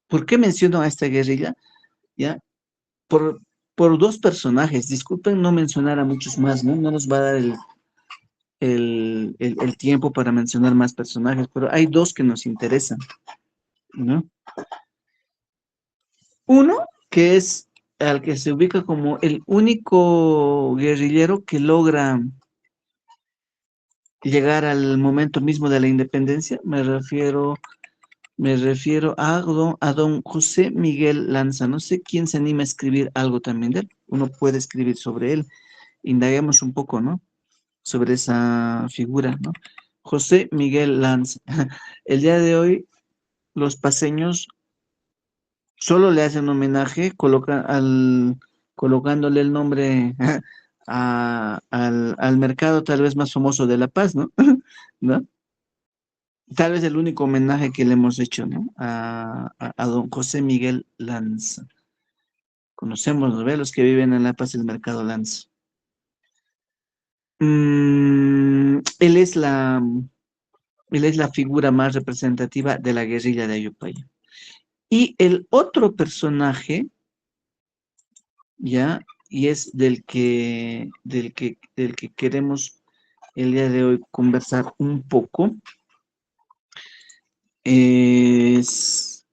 ¿Por qué menciono a esta guerrilla? ¿Ya? Por, por dos personajes, disculpen no mencionar a muchos más, ¿no? No nos va a dar el tiempo para mencionar más personajes, pero hay dos que nos interesan, ¿no? Uno, que es al que se ubica como el único guerrillero que logra llegar al momento mismo de la independencia, me refiero a don José Miguel Lanza. No sé quién se anima a escribir algo también de él. Uno puede escribir sobre él. Indaguemos un poco, ¿no? Sobre esa figura, ¿no? José Miguel Lanza. El día de hoy, los paseños solo le hacen homenaje colocándole el nombre al mercado tal vez más famoso de La Paz, ¿no? ¿No? Tal vez el único homenaje que le hemos hecho, ¿no? A don José Miguel Lanza. Conocemos, ¿no? Los que viven en La Paz, el mercado Lanza. Él es la figura más representativa de la guerrilla de Ayopaya. Y el otro personaje, ¿ya? Y es del que queremos el día de hoy conversar un poco, es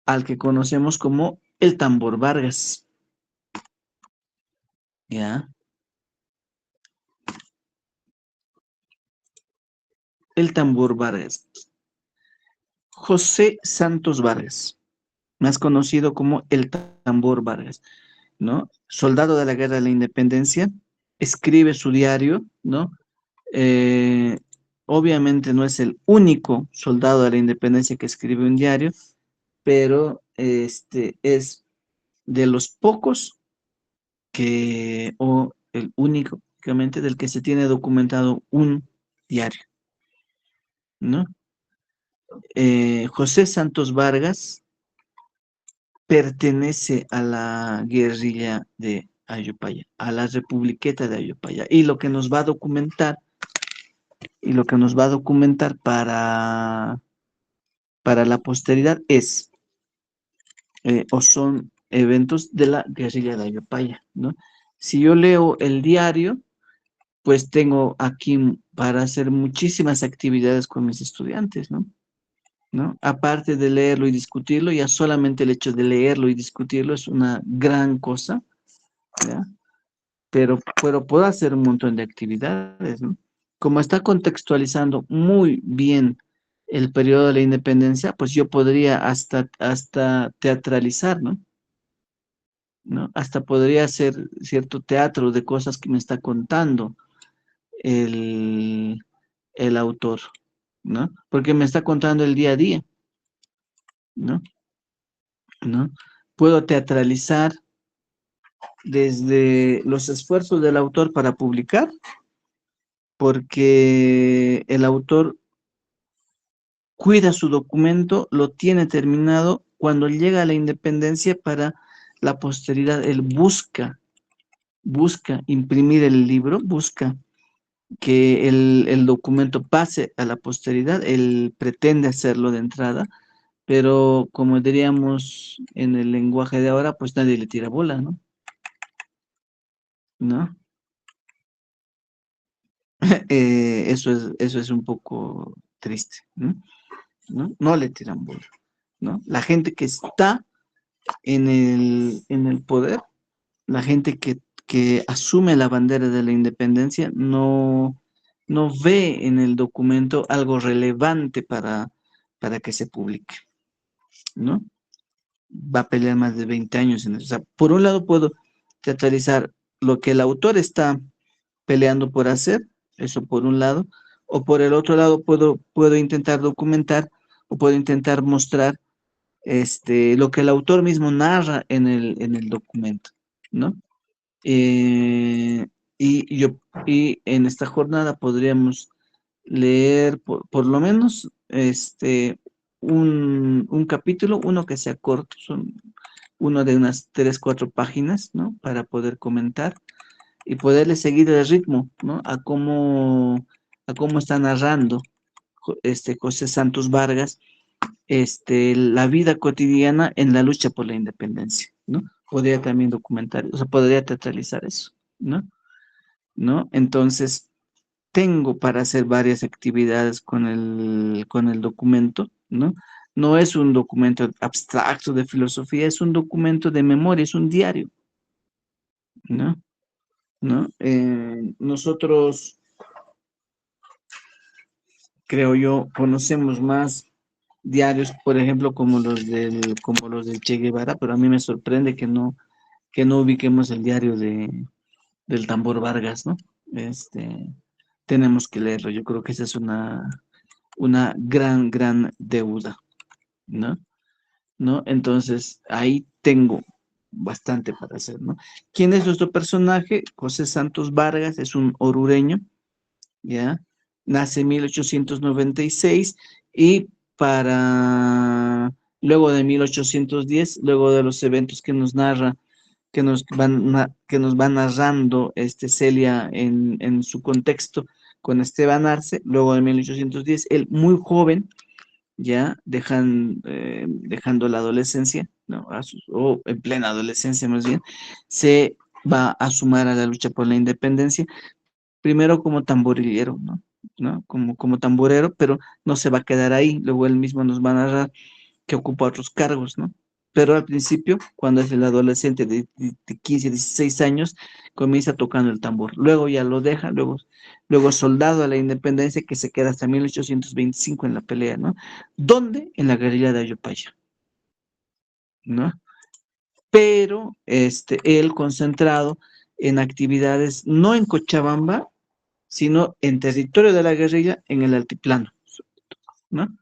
al que conocemos como el tambor Vargas, ¿ya? El tambor Vargas. José Santos Vargas, más conocido como el tambor Vargas, ¿no? Soldado de la Guerra de la Independencia, escribe su diario, ¿no? Eh, Obviamente no es el único soldado de la Independencia que escribe un diario, pero es de los pocos o el único, únicamente del que se tiene documentado un diario, ¿no? José Santos Vargas pertenece a la guerrilla de Ayopaya, a la Republiqueta de Ayopaya, y lo que nos va a documentar, para la posteridad o son eventos de la guerrilla de Ayopaya, ¿no? Si yo leo el diario, pues tengo aquí para hacer muchísimas actividades con mis estudiantes, ¿no? ¿No? Aparte de leerlo y discutirlo, ya solamente el hecho de leerlo y discutirlo es una gran cosa, ¿ya? Pero puedo hacer un montón de actividades, ¿no? Como está contextualizando muy bien el periodo de la independencia, pues yo podría hasta teatralizar, ¿no? ¿No? Hasta podría hacer cierto teatro de cosas que me está contando el, el autor, ¿no? Porque me está contando el día a día, ¿no? ¿No? Puedo teatralizar desde los esfuerzos del autor para publicar, porque el autor cuida su documento, lo tiene terminado, cuando llega a la independencia para la posteridad, él busca imprimir el libro, busca que el documento pase a la posteridad, él pretende hacerlo de entrada, pero como diríamos en el lenguaje de ahora, pues nadie le tira bola, ¿no? ¿No? Eso es un poco triste, ¿no? ¿No? No le tiran bola, ¿no? La gente que está en el poder, la gente que asume la bandera de la independencia, no ve en el documento algo relevante para que se publique, ¿no? Va a pelear más de 20 años en eso. O sea, por un lado puedo teatralizar lo que el autor está peleando por hacer, eso por un lado, o por el otro lado puedo intentar documentar o puedo intentar mostrar lo que el autor mismo narra en el documento, ¿no? Eh, y en esta jornada podríamos leer por lo menos un capítulo, uno que sea corto, uno de unas 3, 4 páginas, ¿no? Para poder comentar y poderle seguir el ritmo, ¿no? A cómo está narrando José Santos Vargas, la vida cotidiana en la lucha por la independencia, ¿no? Podría también documentar, o sea, podría teatralizar eso, ¿no? ¿No? Entonces, tengo para hacer varias actividades con el documento, ¿no? No es un documento abstracto de filosofía, es un documento de memoria, es un diario, ¿no? ¿No? Nosotros, creo yo, conocemos más diarios, por ejemplo, como los del Che Guevara, pero a mí me sorprende que no ubiquemos el diario del Tambor Vargas, ¿no? Tenemos que leerlo. Yo creo que esa es una gran, gran deuda, ¿no? ¿No? Entonces, ahí tengo bastante para hacer, ¿no? ¿Quién es nuestro personaje? José Santos Vargas es un orureño, ¿ya? Nace en 1896 y luego de 1810, luego de los eventos que nos narra, que nos va narrando Celia en su contexto con Esteban Arce, luego de 1810, él muy joven, ya dejando la adolescencia, ¿no? O en plena adolescencia más bien, se va a sumar a la lucha por la independencia, primero como tamborillero, ¿no? ¿No? Como tamborero, pero no se va a quedar ahí, luego él mismo nos va a narrar que ocupa otros cargos, ¿no? Pero al principio, cuando es el adolescente de 15, 16 años, comienza tocando el tambor. Luego ya lo deja, luego soldado a la independencia, que se queda hasta 1825 en la pelea, ¿no? ¿Dónde? En la guerrilla de Ayopaya, ¿no? Pero él concentrado en actividades no en Cochabamba, sino en territorio de la guerrilla, en el altiplano, ¿no?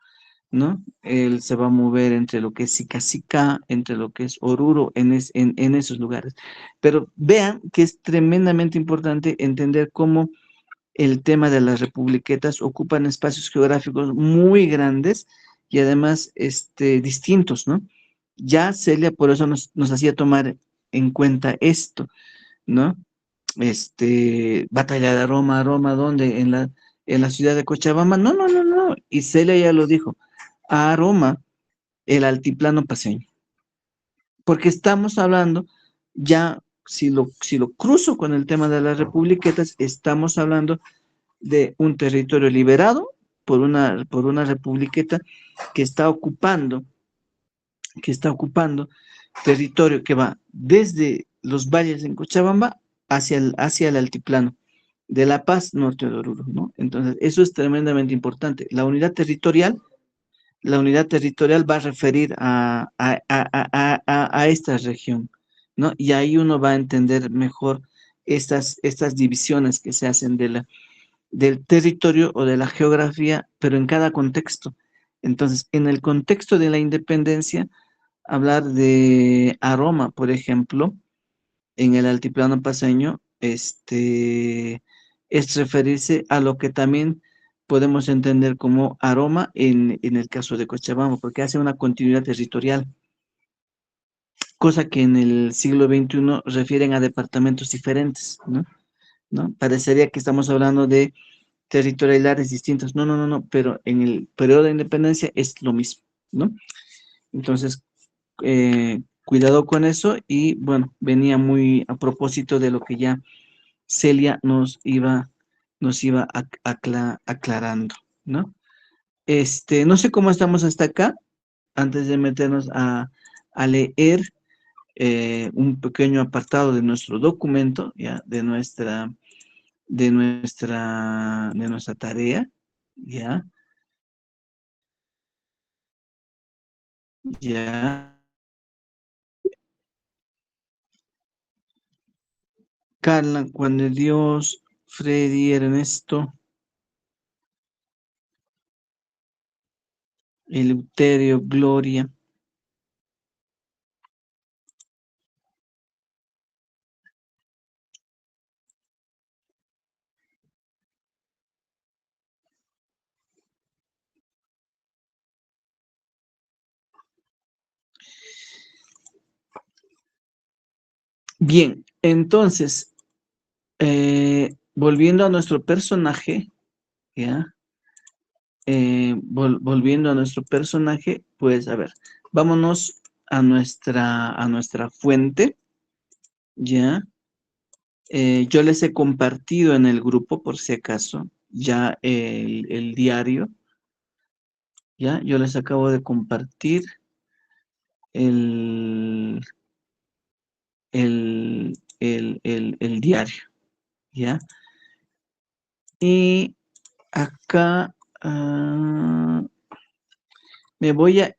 ¿No? Él se va a mover entre lo que es Sica, entre lo que es Oruro, en esos lugares. Pero vean que es tremendamente importante entender cómo el tema de las republiquetas ocupan espacios geográficos muy grandes y además distintos, ¿no? Ya Celia por eso nos hacía tomar en cuenta esto, ¿no? Batalla de Roma, Roma, ¿dónde? En la ciudad de Cochabamba. No, no, no, no. Y Celia ya lo dijo. A Roma, el altiplano paseño. Porque estamos hablando ya, si lo cruzo con el tema de las republiquetas, estamos hablando de un territorio liberado por una republiqueta que está ocupando, territorio que va desde los valles en Cochabamba hacia el altiplano de La Paz, norte de Oruro, ¿no? Entonces, eso es tremendamente importante. La unidad territorial va a referir a esta región, ¿no? Y ahí uno va a entender mejor estas divisiones que se hacen del territorio o de la geografía, pero en cada contexto. Entonces, en el contexto de la independencia, hablar de Aroma, por ejemplo, en el altiplano paseño, es referirse a lo que también podemos entender como aroma en el caso de Cochabamba, porque hace una continuidad territorial, cosa que en el siglo XXI refieren a departamentos diferentes, ¿no? ¿No? Parecería que estamos hablando de territorialidades distintas. No, no, no, no, pero en el periodo de independencia es lo mismo, ¿no? Entonces, cuidado con eso y bueno, venía muy a propósito de lo que ya Celia nos iba aclarando, ¿no? No sé cómo estamos hasta acá, antes de meternos a leer un pequeño apartado de nuestro documento, ya, de nuestra tarea, ya, ya. Carla, Juan de Dios, Freddy, Ernesto, Eleuterio, Gloria. Bien, entonces, volviendo a nuestro personaje, ¿ya? Volviendo a nuestro personaje, pues a ver, vámonos a nuestra fuente, ¿ya? Yo les he compartido en el grupo, por si acaso, ya el diario, ¿ya? Yo les acabo de compartir el, el diario, ¿ya? Y acá me voy a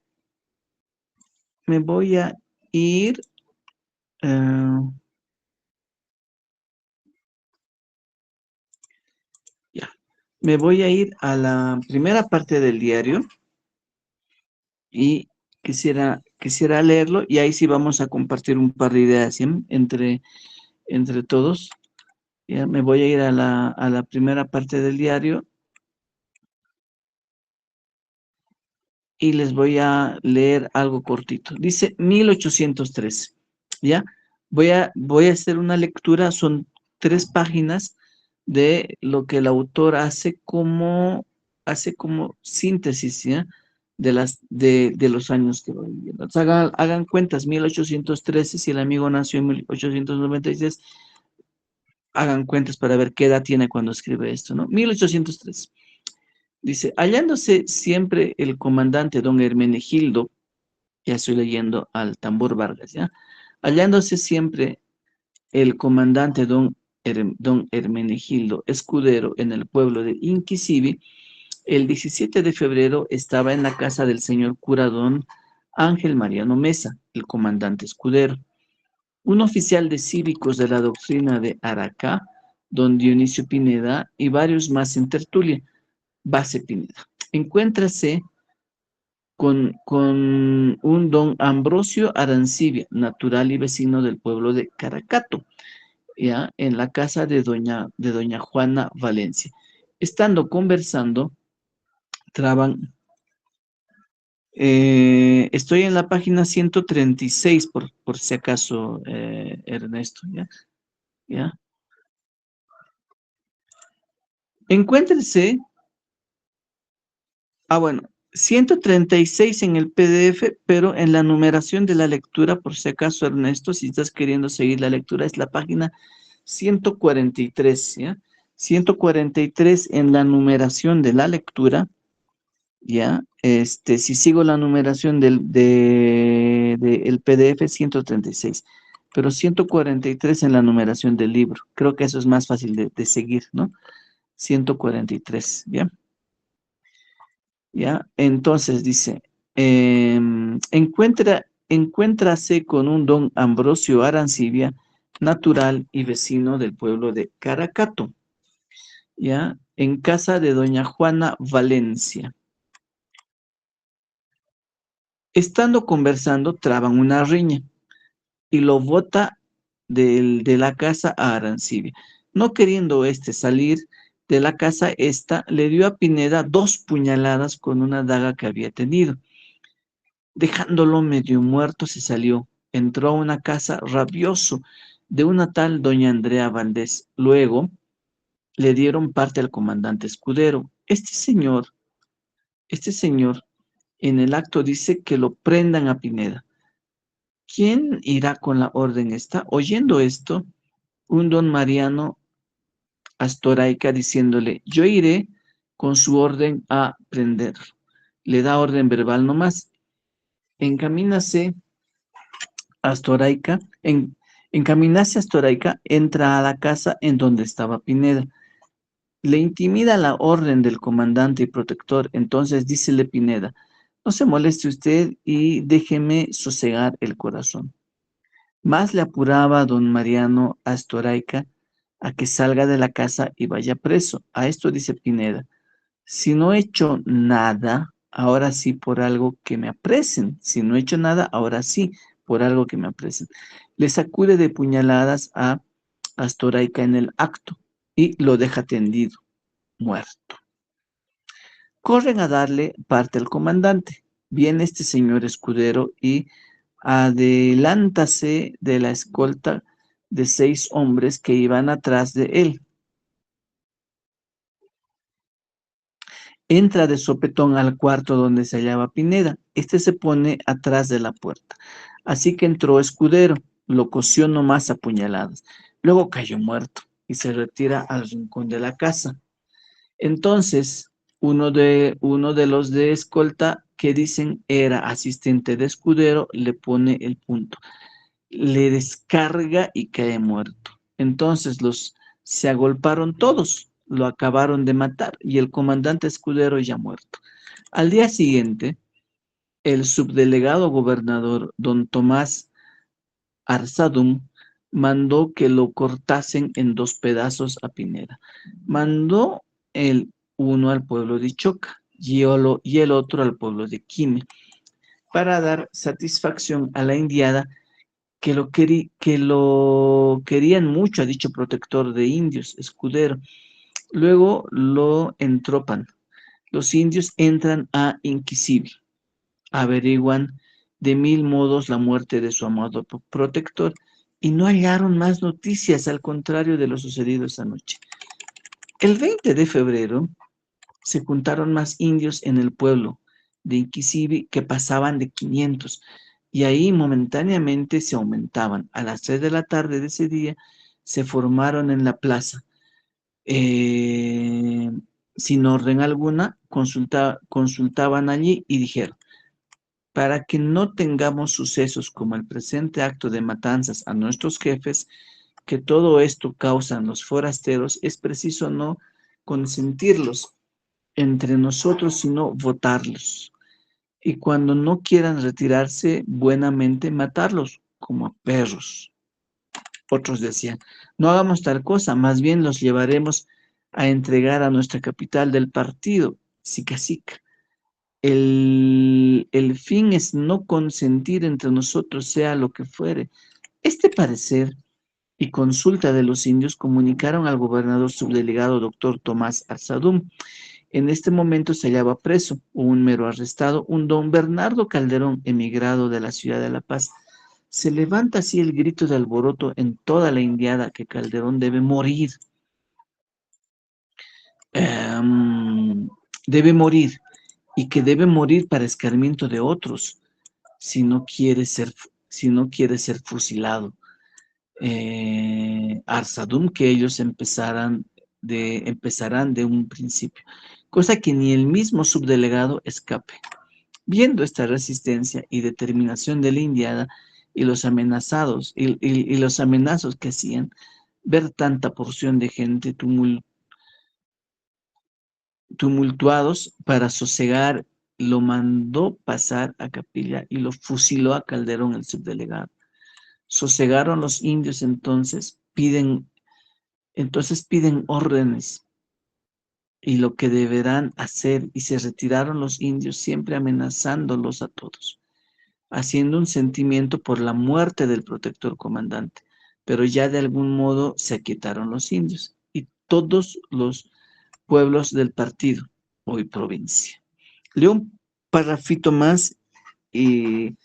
ir, ya, me voy a ir a la primera parte del diario y quisiera leerlo y ahí sí vamos a compartir un par de ideas, ¿sí? entre todos. Ya, me voy a ir a la primera parte del diario y les voy a leer algo cortito. Dice 1813, ¿ya? Voy a hacer una lectura, son 3 páginas de lo que el autor hace como síntesis, ¿ya? De los años que voy viviendo. Entonces, hagan cuentas, 1813, si el amigo nació en 1896, hagan cuentas para ver qué edad tiene cuando escribe esto, ¿no? 1803. Dice, hallándose siempre el comandante don Hermenegildo Ya estoy leyendo al Tambor Vargas, ¿ya? Hallándose siempre el comandante don Hermenegildo Escudero en el pueblo de Inquisivi, el 17 de febrero estaba en la casa del señor cura don Ángel Mariano Mesa, el comandante Escudero. Un oficial de cívicos de la doctrina de Aracá, don Dionisio Pineda, y varios más en tertulia. Base Pineda. Encuéntrase con un don Ambrosio Arancibia, natural y vecino del pueblo de Caracato, ya en la casa de doña Juana Valencia. Estando conversando, traban. Estoy en la página 136, por si acaso, Ernesto, ¿ya? ¿Ya? Encuéntrese, bueno, 136 en el PDF, pero en la numeración de la lectura, por si acaso, Ernesto, si estás queriendo seguir la lectura, es la página 143, ¿ya? 143 en la numeración de la lectura, ¿ya? Si sigo la numeración el PDF 136, pero 143 en la numeración del libro. Creo que eso es más fácil de seguir, ¿no? 143, ¿ya? ¿Ya? Entonces dice, encuéntrase con un don Ambrosio Arancibia, natural y vecino del pueblo de Caracato, ¿ya? En casa de doña Juana Valencia. Estando conversando, traban una riña y lo bota de la casa a Arancibia. No queriendo salir de la casa, le dio a Pineda 2 puñaladas con una daga que había tenido. Dejándolo medio muerto, se salió. Entró a una casa rabioso de una tal doña Andrea Valdés. Luego le dieron parte al comandante Escudero. Este señor, en el acto dice que lo prendan a Pineda. ¿Quién irá con la orden esta? Oyendo esto, un don Mariano Astoraica diciéndole, yo iré con su orden a prender. Le da orden verbal nomás. Encamínase Astoraica, encaminase Astoraica, entra a la casa en donde estaba Pineda. Le intimida la orden del comandante y protector, entonces dícele Pineda, no se moleste usted y déjeme sosegar el corazón. Más le apuraba don Mariano Astoraica a que salga de la casa y vaya preso. A esto dice Pineda, si no he hecho nada, ahora sí por algo que me apresen. Si no he hecho nada, ahora sí por algo que me apresen. Le sacude de puñaladas a Astoraica en el acto y lo deja tendido, muerto. Corren a darle parte al comandante. Viene este señor Escudero y adelántase de la escolta de 6 hombres que iban atrás de él. Entra de sopetón al cuarto donde se hallaba Pineda. Se pone atrás de la puerta. Así que entró Escudero, lo cosió nomás a puñaladas. Luego cayó muerto y se retira al rincón de la casa. Entonces, uno de los de escolta que dicen era asistente de Escudero, le pone el punto. Le descarga y cae muerto. Entonces se agolparon todos, lo acabaron de matar y el comandante Escudero ya muerto. Al día siguiente, el subdelegado gobernador, don Tomás Arzadum, mandó que lo cortasen en 2 pedazos a Pineda. Mandó el uno al pueblo de Choca y el otro al pueblo de Quime, para dar satisfacción a la indiada que lo querían mucho, ha dicho protector de indios, Escudero. Luego lo entropan. Los indios entran a Inquisivi, averiguan de 1000 modos la muerte de su amado protector y no hallaron más noticias, al contrario de lo sucedido esa noche. El 20 de febrero se juntaron más indios en el pueblo de Inquisivi que pasaban de 500 y ahí momentáneamente se aumentaban. A las 3 de la tarde de ese día se formaron en la plaza. Sin orden alguna, consultaban allí y dijeron, para que no tengamos sucesos como el presente acto de matanzas a nuestros jefes, que todo esto causan los forasteros, es preciso no consentirlos entre nosotros, sino votarlos. Y cuando no quieran retirarse buenamente, matarlos como a perros. Otros decían, no hagamos tal cosa, más bien los llevaremos a entregar a nuestra capital del partido, Sicacica. El fin es no consentir entre nosotros, sea lo que fuere. Este parecer y consulta de los indios comunicaron al gobernador subdelegado doctor Tomás Arzadum. En este momento se hallaba preso, un mero arrestado, un don Bernardo Calderón, emigrado de la ciudad de La Paz. Se levanta así el grito de alboroto en toda la indiada que Calderón debe morir. Debe morir, y que debe morir para escarmiento de otros, si no quiere ser fusilado. Arzadum, que ellos empezarán de un principio, cosa que ni el mismo subdelegado escape. Viendo esta resistencia y determinación de la indiada y los amenazos que hacían, ver tanta porción de gente tumultuados para sosegar, lo mandó pasar a capilla y lo fusiló a Calderón, el subdelegado. Sosegaron los indios, entonces piden órdenes y lo que deberán hacer, y se retiraron los indios, siempre amenazándolos a todos, haciendo un sentimiento por la muerte del protector comandante, pero ya de algún modo se aquietaron los indios y todos los pueblos del partido, hoy provincia. Leo un parrafito más y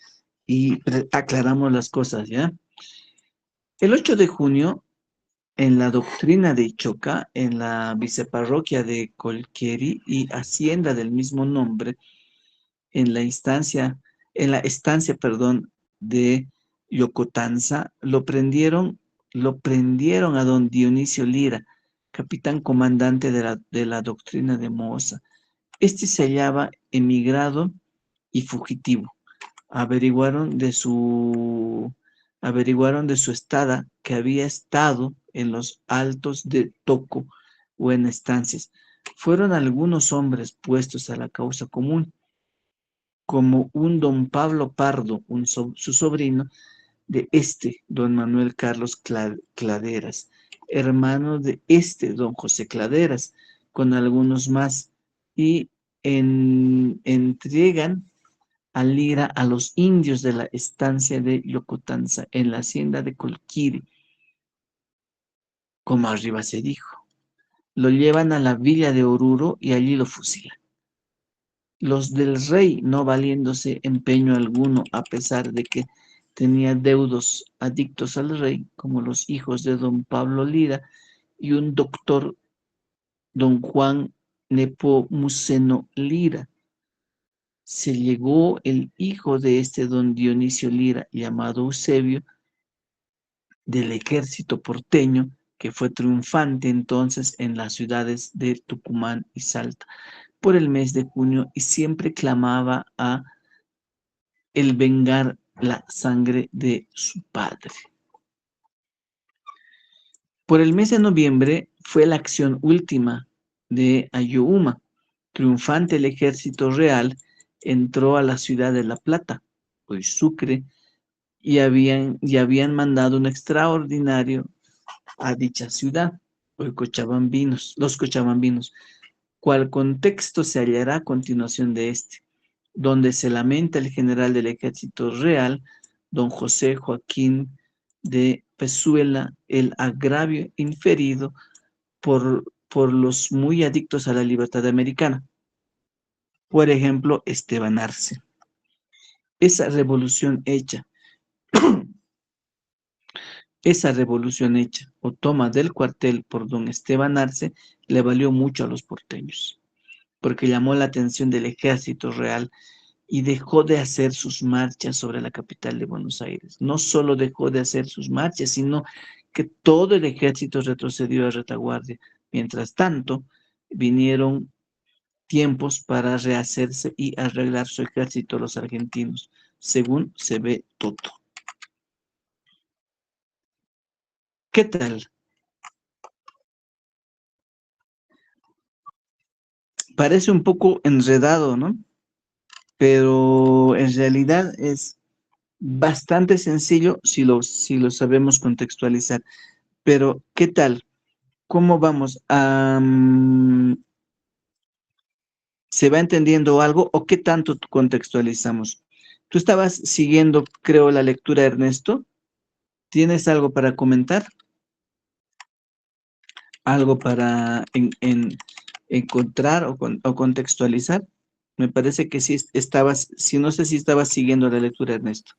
aclaramos las cosas, ¿ya? El 8 de junio, en la doctrina de Ichoca, en la viceparroquia de Colqueri y hacienda del mismo nombre, en la estancia, de Yocotanza, lo prendieron a don Dionisio Lira, capitán comandante de la doctrina de Moza. Este se hallaba emigrado y fugitivo. Averiguaron de su estada, que había estado en los altos de Toco o en estancias. Fueron algunos hombres puestos a la causa común, como un don Pablo Pardo, su sobrino, de don Manuel Carlos Claderas, hermano de don José Claderas, con algunos más, y entregan a Lira a los indios de la estancia de Yocotanza, en la hacienda de Colquiri, como arriba se dijo. Lo llevan a la villa de Oruro y allí lo fusilan. Los del rey, no valiéndose empeño alguno, a pesar de que tenía deudos adictos al rey, como los hijos de don Pablo Lira y un doctor, don Juan Nepomuceno Lira. Se llegó el hijo de don Dionisio Lira, llamado Eusebio, del ejército porteño, que fue triunfante entonces en las ciudades de Tucumán y Salta por el mes de junio, y siempre clamaba a el vengar la sangre de su padre. Por el mes de noviembre fue la acción última de Ayohuma. Triunfante el ejército real entró a la ciudad de La Plata, hoy Sucre, y habían mandado un extraordinario a dicha ciudad, hoy los cochabambinos, cual contexto se hallará a continuación de donde se lamenta el general del ejército real, don José Joaquín de Pezuela, el agravio inferido por los muy adictos a la libertad americana. Por ejemplo, Esteban Arce. Esa revolución hecha o toma del cuartel por don Esteban Arce le valió mucho a los porteños, porque llamó la atención del ejército real y dejó de hacer sus marchas sobre la capital de Buenos Aires. No solo dejó de hacer sus marchas, sino que todo el ejército retrocedió a retaguardia. Mientras tanto, vinieron tiempos para rehacerse y arreglar su ejército los argentinos, según se ve todo. ¿Qué tal? Parece un poco enredado, ¿no? Pero en realidad es bastante sencillo si lo sabemos contextualizar. Pero, ¿qué tal? ¿Cómo vamos? ¿Se va entendiendo algo o qué tanto contextualizamos? Tú estabas siguiendo, creo, la lectura, Ernesto. ¿Tienes algo para comentar? ¿Algo para encontrar o contextualizar? Me parece que sí estabas, si no sé si estabas siguiendo la lectura, Ernesto.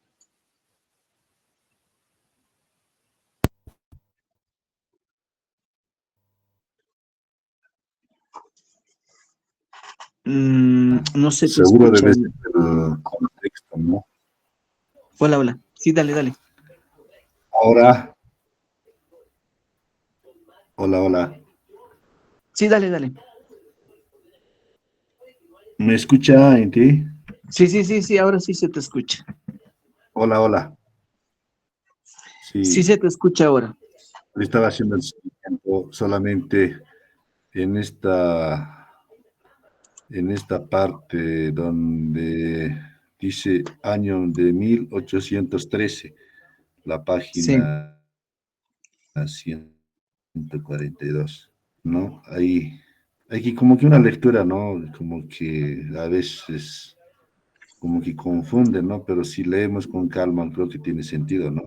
No se te Seguro escucha. debe ser el contexto, ¿no? Hola, hola. Sí, dale, dale. Ahora, hola, hola. Sí, dale, dale. ¿Me escucha en ti? Sí, sí, sí, sí, ahora sí se te escucha. Hola, hola. Sí Sí, se te escucha ahora. le estaba haciendo el seguimiento solamente en esta parte donde dice año de 1813, la Sí. página 142, ¿no? Ahí, hay como que una lectura, ¿no? Como que a veces como que confunde, ¿no? Pero si leemos con calma, creo que tiene sentido, ¿no?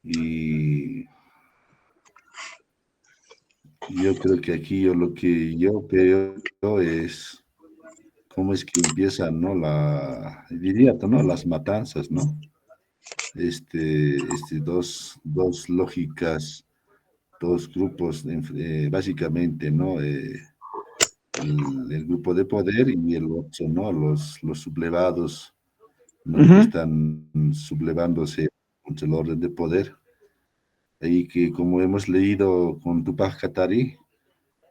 Y yo creo que aquí lo que yo veo es cómo es que empiezan, ¿no? Diría, ¿no? Las matanzas, ¿no? Dos lógicas, dos grupos, básicamente, ¿no? El grupo de poder y el otro, ¿no? Los sublevados, ¿no? Que Ujú, están sublevándose contra el orden de poder. Y que como hemos leído con Tupac Katari,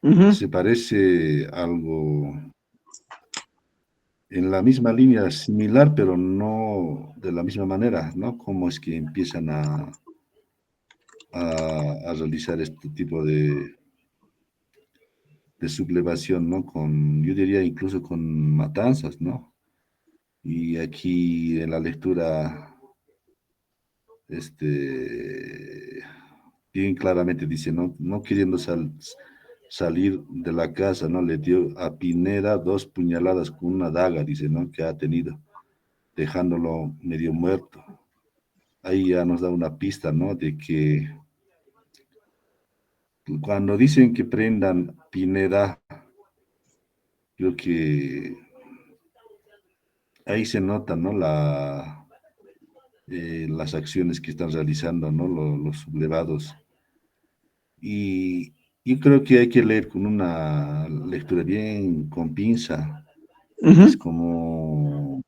ujú, se parece algo en la misma línea, similar, pero no de la misma manera, ¿no? Cómo es que empiezan a realizar este tipo de sublevación, ¿no? Yo diría incluso con matanzas, ¿no? Y aquí en la lectura, este, bien claramente dice, no, no queriendo salir de la casa, ¿no? Le dio a Pineda 2 puñaladas con una daga, dice, ¿no? Que ha tenido, dejándolo medio muerto. Ahí ya nos da una pista, ¿no? De que cuando dicen que prendan Pineda, creo que ahí se nota, ¿no? Las acciones que están realizando, ¿no? Los sublevados. Y yo creo que hay que leer con una lectura bien con pinza. Es ujú. como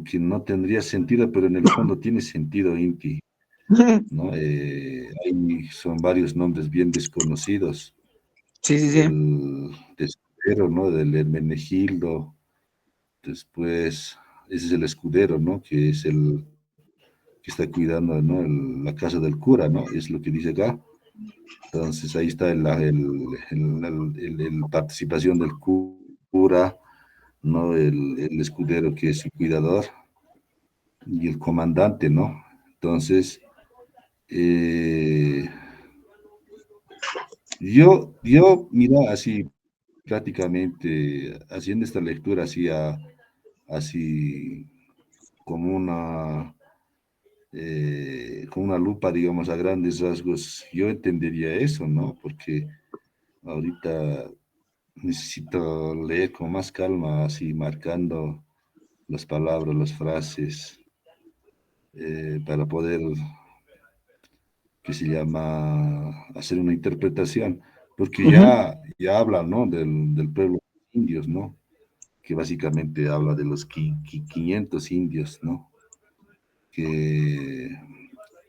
que no tendría sentido, pero en el fondo tiene sentido, Inti, ¿no? Son varios nombres bien desconocidos. Sí, sí, sí. El de escudero, ¿no? Del Hermenegildo, después, ese es el escudero, ¿no? Que es el que está cuidando, ¿no? La casa del cura, ¿no? Es lo que dice acá. Entonces ahí está el participación del cura, ¿no? El escudero que es su cuidador y el comandante, ¿no? Entonces, eh, mira, así prácticamente haciendo esta lectura así, así como con una lupa, digamos, a grandes rasgos, yo entendería eso, ¿no? Porque ahorita necesito leer con más calma, así marcando las palabras, las frases, para poder, que se llama, hacer una interpretación, porque Ujú, ya habla, ¿no? Del pueblo de indios, ¿no? Que básicamente habla de los 500 indios, ¿no? Que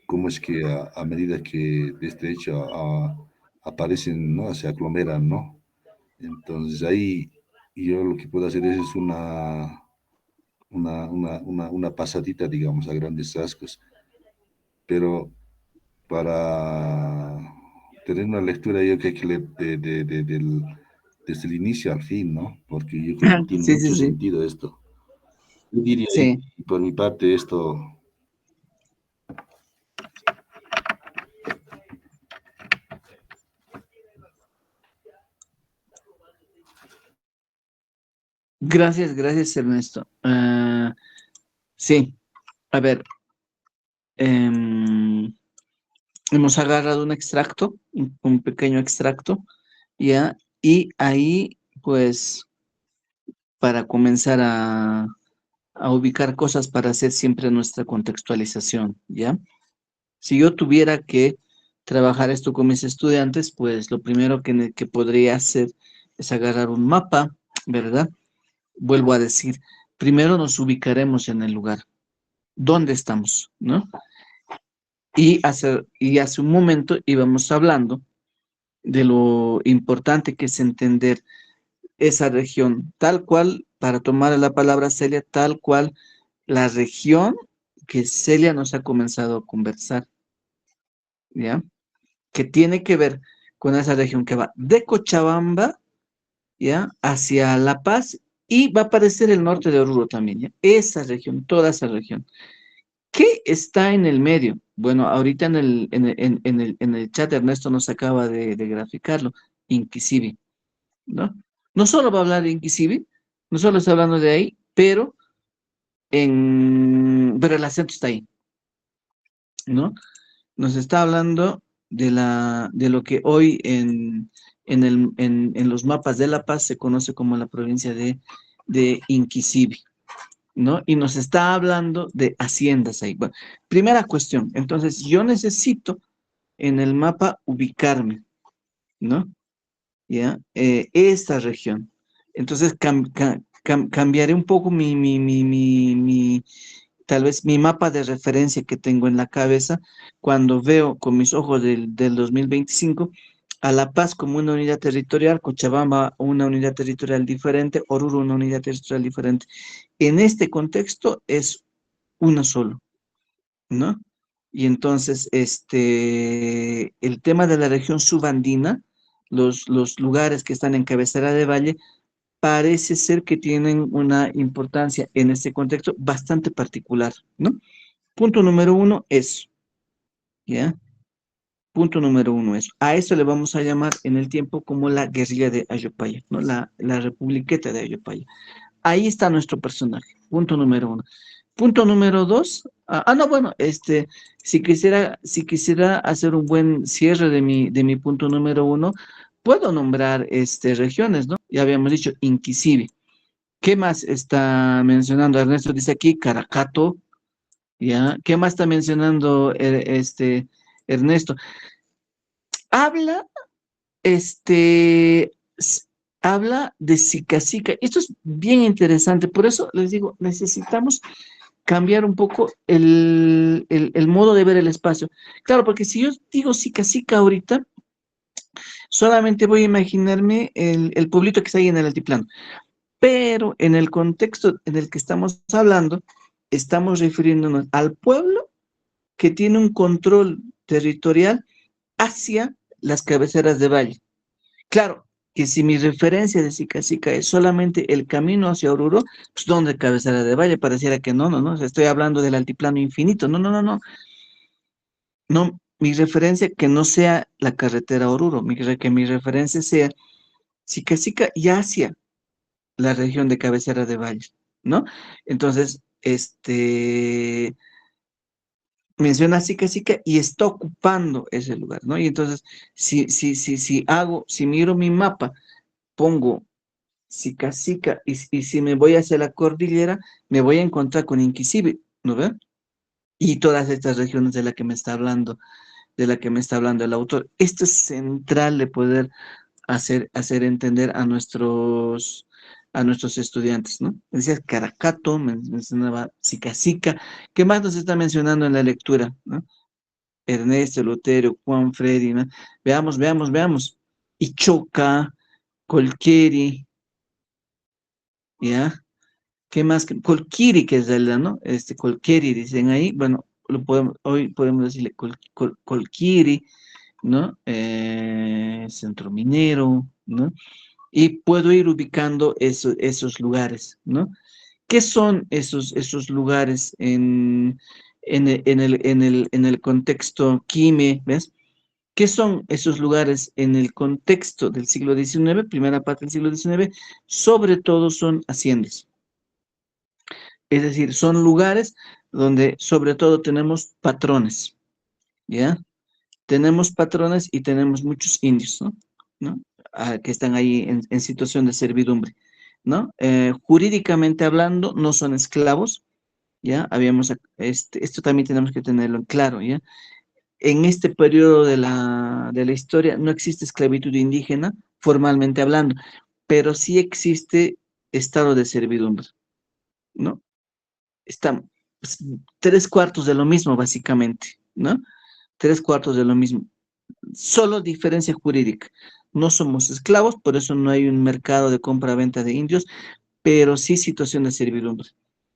cómo es que a medida que de este hecho aparecen, ¿no? Se aglomeran, ¿no? Entonces ahí yo lo que puedo hacer es una pasadita, digamos, a grandes rasgos, pero para tener una lectura yo creo que desde el inicio al fin, ¿no? Porque yo creo que tiene Sí, sí, mucho sí, sentido esto. Yo diría, sí. y por mi parte, esto. Gracias, gracias, Ernesto. Sí, a ver, em, hemos agarrado un extracto, un pequeño extracto, ¿ya? Y ahí, pues, para comenzar a ubicar cosas para hacer siempre nuestra contextualización, ¿ya? Si yo tuviera que trabajar esto con mis estudiantes, pues lo primero que podría hacer es agarrar un mapa, ¿verdad? Vuelvo a decir, primero nos ubicaremos en el lugar, dónde estamos, ¿no? Y hace un momento íbamos hablando de lo importante que es entender esa región, tal cual, para tomar la palabra Celia, tal cual la región que Celia nos ha comenzado a conversar, ¿ya? Que tiene que ver con esa región que va de Cochabamba, ¿ya? Hacia La Paz y va a aparecer el norte de Oruro también, ¿ya? Esa región, toda esa región. ¿Qué está en el medio? Bueno, ahorita en el chat Ernesto nos acaba de graficarlo, Inquisibi, ¿no? No solo va a hablar de Inquisibi, no solo está hablando de ahí, pero el acento está ahí, ¿no? Nos está hablando de lo que hoy en los mapas de La Paz se conoce como la provincia de Inquisibi, ¿no? Y nos está hablando de haciendas ahí. Bueno, primera cuestión, entonces yo necesito en el mapa ubicarme, ¿no? ¿Ya? Esta región. Entonces cambiaré un poco tal vez mi mapa de referencia que tengo en la cabeza cuando veo con mis ojos del 2025 a La Paz como una unidad territorial, Cochabamba una unidad territorial diferente, Oruro una unidad territorial diferente. En este contexto es uno solo, ¿no? Y entonces, el tema de la región subandina, los lugares que están en cabecera de valle, parece ser que tienen una importancia en este contexto bastante particular, ¿no? Punto número uno es, ¿ya? Punto número uno es, a eso le vamos a llamar en el tiempo como la guerrilla de Ayopaya, ¿no? La republiqueta de Ayopaya. Ahí está nuestro personaje, punto número uno. Punto número dos, no, bueno, si quisiera hacer un buen cierre de mi punto número uno, puedo nombrar regiones, ¿no? Ya habíamos dicho Inquisibi. ¿Qué más está mencionando? Ernesto dice aquí Caracato, ¿ya? ¿Qué más está mencionando Ernesto? Habla, este, s- habla de Sica. Esto es bien interesante, por eso les digo, necesitamos cambiar un poco el modo de ver el espacio. Claro, porque si yo digo Sica ahorita, solamente voy a imaginarme el pueblito que está ahí en el altiplano. Pero en el contexto en el que estamos hablando, estamos refiriéndonos al pueblo que tiene un control territorial hacia las cabeceras de valle. Claro, que si mi referencia de Sica es solamente el camino hacia Oruro, pues ¿dónde cabecera de valle? Pareciera que no, no, no, estoy hablando del altiplano infinito. No, no, no, no. No, mi referencia que no sea la carretera Oruro, que mi referencia sea Sica y hacia la región de cabecera de valle, ¿no? Entonces, menciona Sica y está ocupando ese lugar, ¿no? Y entonces, si miro mi mapa, pongo Sica y si me voy hacia la cordillera, me voy a encontrar con Inquisibi, ¿no ve? Y todas estas regiones de la que me está hablando el autor. Esto es central de poder hacer entender a nuestros estudiantes, ¿no? Decías Caracato, mencionaba Sica. ¿Qué más nos está mencionando en la lectura, ¿no? Ernesto, Lutero, Juan, Freddy, ¿no? Veamos. Ichoca, Colqueri, ¿ya? ¿Qué más? Colquiri, que es ¿no? Colquiri, dicen ahí, bueno, hoy podemos decirle Colquiri, ¿no? Centro Minero, ¿no? Y puedo ir ubicando esos lugares, ¿no? ¿Qué son esos lugares en el contexto Quime, ¿ves? ¿Qué son esos lugares en el contexto del siglo XIX, primera parte del siglo XIX? Sobre todo son haciendas. Es decir, son lugares donde sobre todo tenemos patrones, ¿ya? Tenemos patrones y tenemos muchos indios, ¿no? ¿No? Que están ahí en situación de servidumbre, ¿no? Jurídicamente hablando, no son esclavos, ¿ya? Esto también tenemos que tenerlo en claro, ¿ya? En este periodo de la historia no existe esclavitud indígena, formalmente hablando, pero sí existe estado de servidumbre, ¿no? Está pues, tres cuartos de lo mismo, básicamente, ¿no? Tres cuartos de lo mismo. Solo diferencia jurídica. No somos esclavos, por eso no hay un mercado de compra-venta de indios, pero sí situación de servidumbre.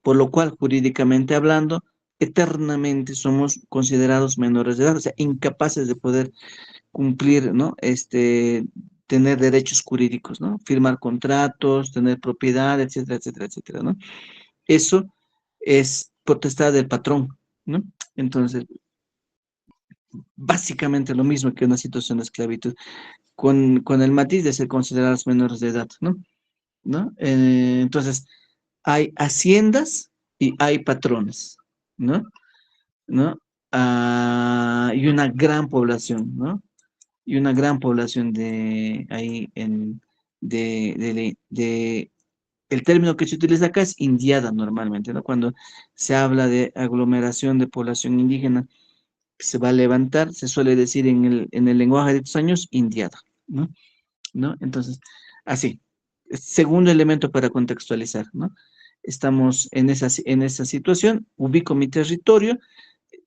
Por lo cual, jurídicamente hablando, eternamente somos considerados menores de edad, o sea, incapaces de poder cumplir, ¿no? Tener derechos jurídicos, ¿no? Firmar contratos, tener propiedad, etcétera, etcétera, etcétera, ¿no? Eso es potestad del patrón, ¿no? Entonces, básicamente lo mismo que una situación de esclavitud, con el matiz de ser considerados menores de edad, ¿no? ¿No? Entonces, hay haciendas y hay patrones, ¿no? ¿No? Y una gran población, ¿no? Y una gran población de ahí el término que se utiliza acá es indiada normalmente, ¿no? Cuando se habla de aglomeración de población indígena que se va a levantar, se suele decir en el lenguaje de estos años, indiada, ¿no? ¿No? Entonces, así, segundo elemento para contextualizar, ¿no? Estamos en esa situación, ubico mi territorio,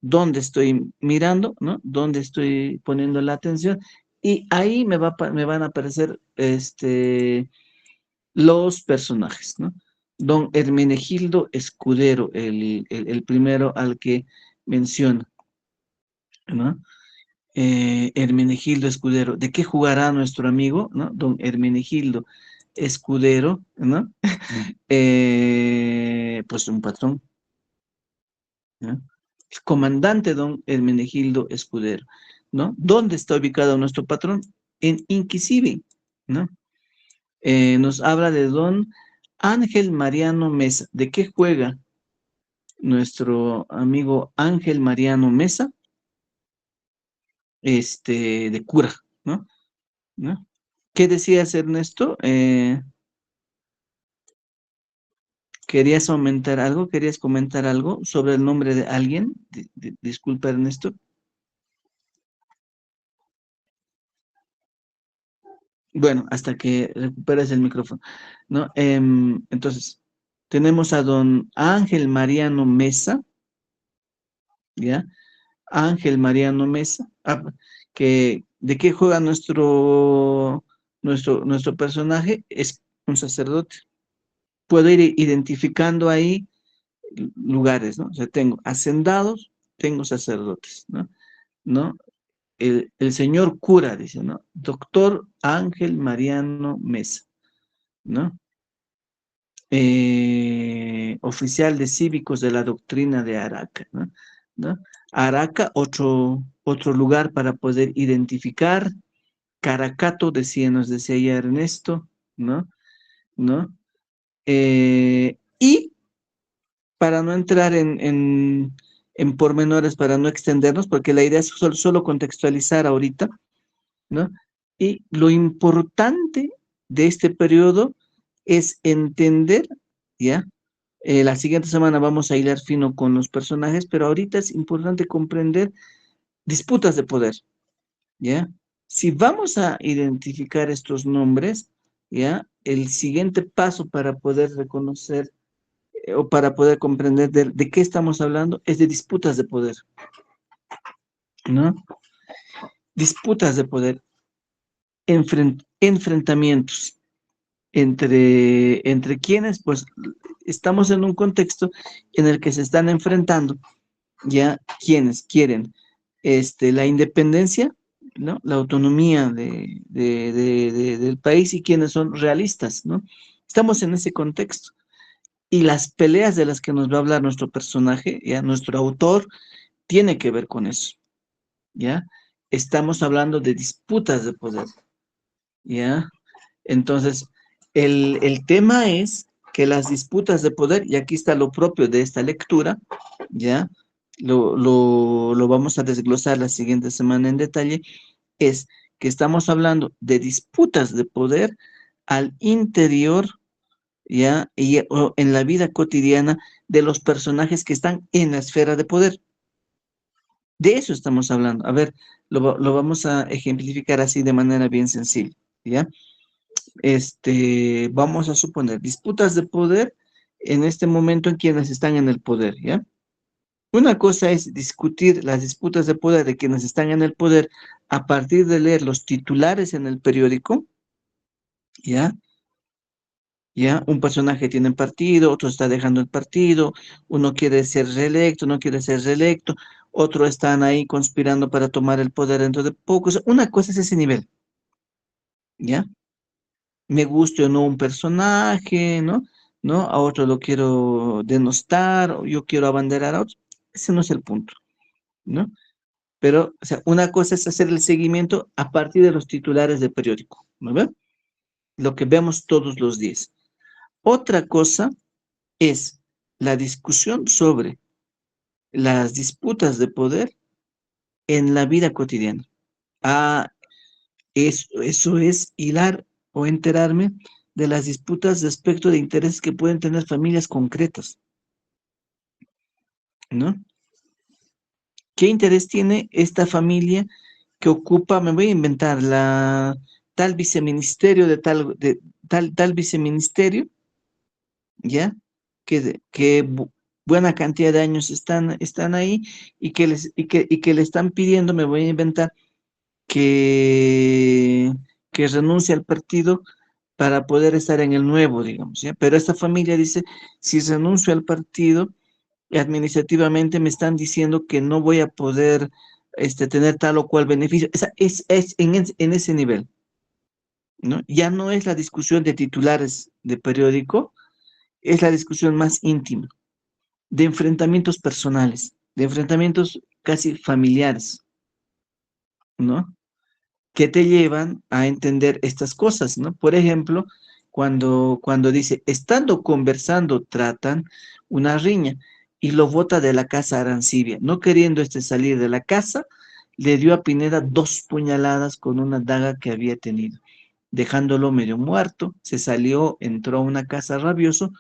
dónde estoy mirando, ¿no? Dónde estoy poniendo la atención, y ahí me van a aparecer los personajes, ¿no? Don Hermenegildo Escudero, el primero al que menciona, ¿no? Hermenegildo Escudero, ¿de qué jugará nuestro amigo, ¿no? Don Hermenegildo Escudero, ¿no? Pues un patrón, ¿no? El comandante don Hermenegildo Escudero, ¿no? ¿Dónde está ubicado nuestro patrón? En Inquisivi, ¿no? Nos habla de don Ángel Mariano Mesa. ¿De qué juega nuestro amigo Ángel Mariano Mesa? De cura, ¿no? ¿No? ¿Qué decías, Ernesto? ¿Querías aumentar algo? ¿Querías comentar algo sobre el nombre de alguien? Disculpa, Ernesto. Bueno, hasta que recuperes el micrófono, ¿no? Entonces, tenemos a don Ángel Mariano Mesa, ¿ya? Ángel Mariano Mesa, ¿de qué juega nuestro personaje? Es un sacerdote. Puedo ir identificando ahí lugares, ¿no? O sea, tengo hacendados, tengo sacerdotes, ¿no? ¿No? El señor cura, dice, ¿no? Doctor Ángel Mariano Mesa, ¿no? Oficial de cívicos de la doctrina de Araca, ¿no? ¿No? Araca, otro lugar para poder identificar. Caracato, nos decía ya Ernesto, ¿no? ¿No? Y para no entrar en pormenores, para no extendernos, porque la idea es solo contextualizar ahorita, ¿no? Y lo importante de este periodo es entender, ¿ya? La siguiente semana vamos a hilar fino con los personajes, pero ahorita es importante comprender disputas de poder, ¿ya? Si vamos a identificar estos nombres, ¿ya? El siguiente paso para poder reconocer o para poder comprender de qué estamos hablando es de disputas de poder, ¿no? Disputas de poder, enfrentamientos, entre quienes, pues, estamos en un contexto en el que se están enfrentando ya quienes quieren la independencia, ¿no? La autonomía del país y quienes son realistas, ¿no? Estamos en ese contexto. Y las peleas de las que nos va a hablar nuestro personaje, ya nuestro autor, tiene que ver con eso, ¿ya? Estamos hablando de disputas de poder, ¿ya? Entonces, el tema es que las disputas de poder, y aquí está lo propio de esta lectura, ¿ya? Lo vamos a desglosar la siguiente semana en detalle, es que estamos hablando de disputas de poder al interior, ¿ya? O en la vida cotidiana de los personajes que están en la esfera de poder. De eso estamos hablando. A ver, lo vamos a ejemplificar así de manera bien sencilla, ¿ya? Vamos a suponer disputas de poder en este momento en quienes están en el poder, ¿ya? Una cosa es discutir las disputas de poder de quienes están en el poder a partir de leer los titulares en el periódico, ¿ya? ¿Ya? Un personaje tiene partido, otro está dejando el partido, uno quiere ser reelecto, no quiere ser reelecto, otro están ahí conspirando para tomar el poder dentro de poco. O sea, una cosa es ese nivel, ¿ya? Me guste o no un personaje, ¿no? ¿No? A otro lo quiero denostar, o yo quiero abanderar a otro. Ese no es el punto, ¿no? Pero, o sea, una cosa es hacer el seguimiento a partir de los titulares del periódico, ¿no ve? Lo que vemos todos los días. Otra cosa es la discusión sobre las disputas de poder en la vida cotidiana. Ah, eso es hilar o enterarme de las disputas de aspecto de intereses que pueden tener familias concretas, ¿no? ¿Qué interés tiene esta familia que ocupa, me voy a inventar, la tal viceministerio tal viceministerio, ¿ya? Que buena cantidad de años están ahí y que le están pidiendo, me voy a inventar, que, que renuncie al partido para poder estar en el nuevo, digamos, ¿ya? Pero esta familia dice, si renuncio al partido, administrativamente me están diciendo que no voy a poder tener tal o cual beneficio. Es en ese nivel, ¿no? Ya no es la discusión de titulares de periódico, es la discusión más íntima, de enfrentamientos personales, de enfrentamientos casi familiares, ¿no? Que te llevan a entender estas cosas, ¿no? Por ejemplo, cuando dice, estando conversando, tratan una riña y lo bota de la casa Arancibia. No queriendo salir de la casa, le dio a Pineda 2 puñaladas con una daga que había tenido, dejándolo medio muerto. Se salió, entró a una casa rabioso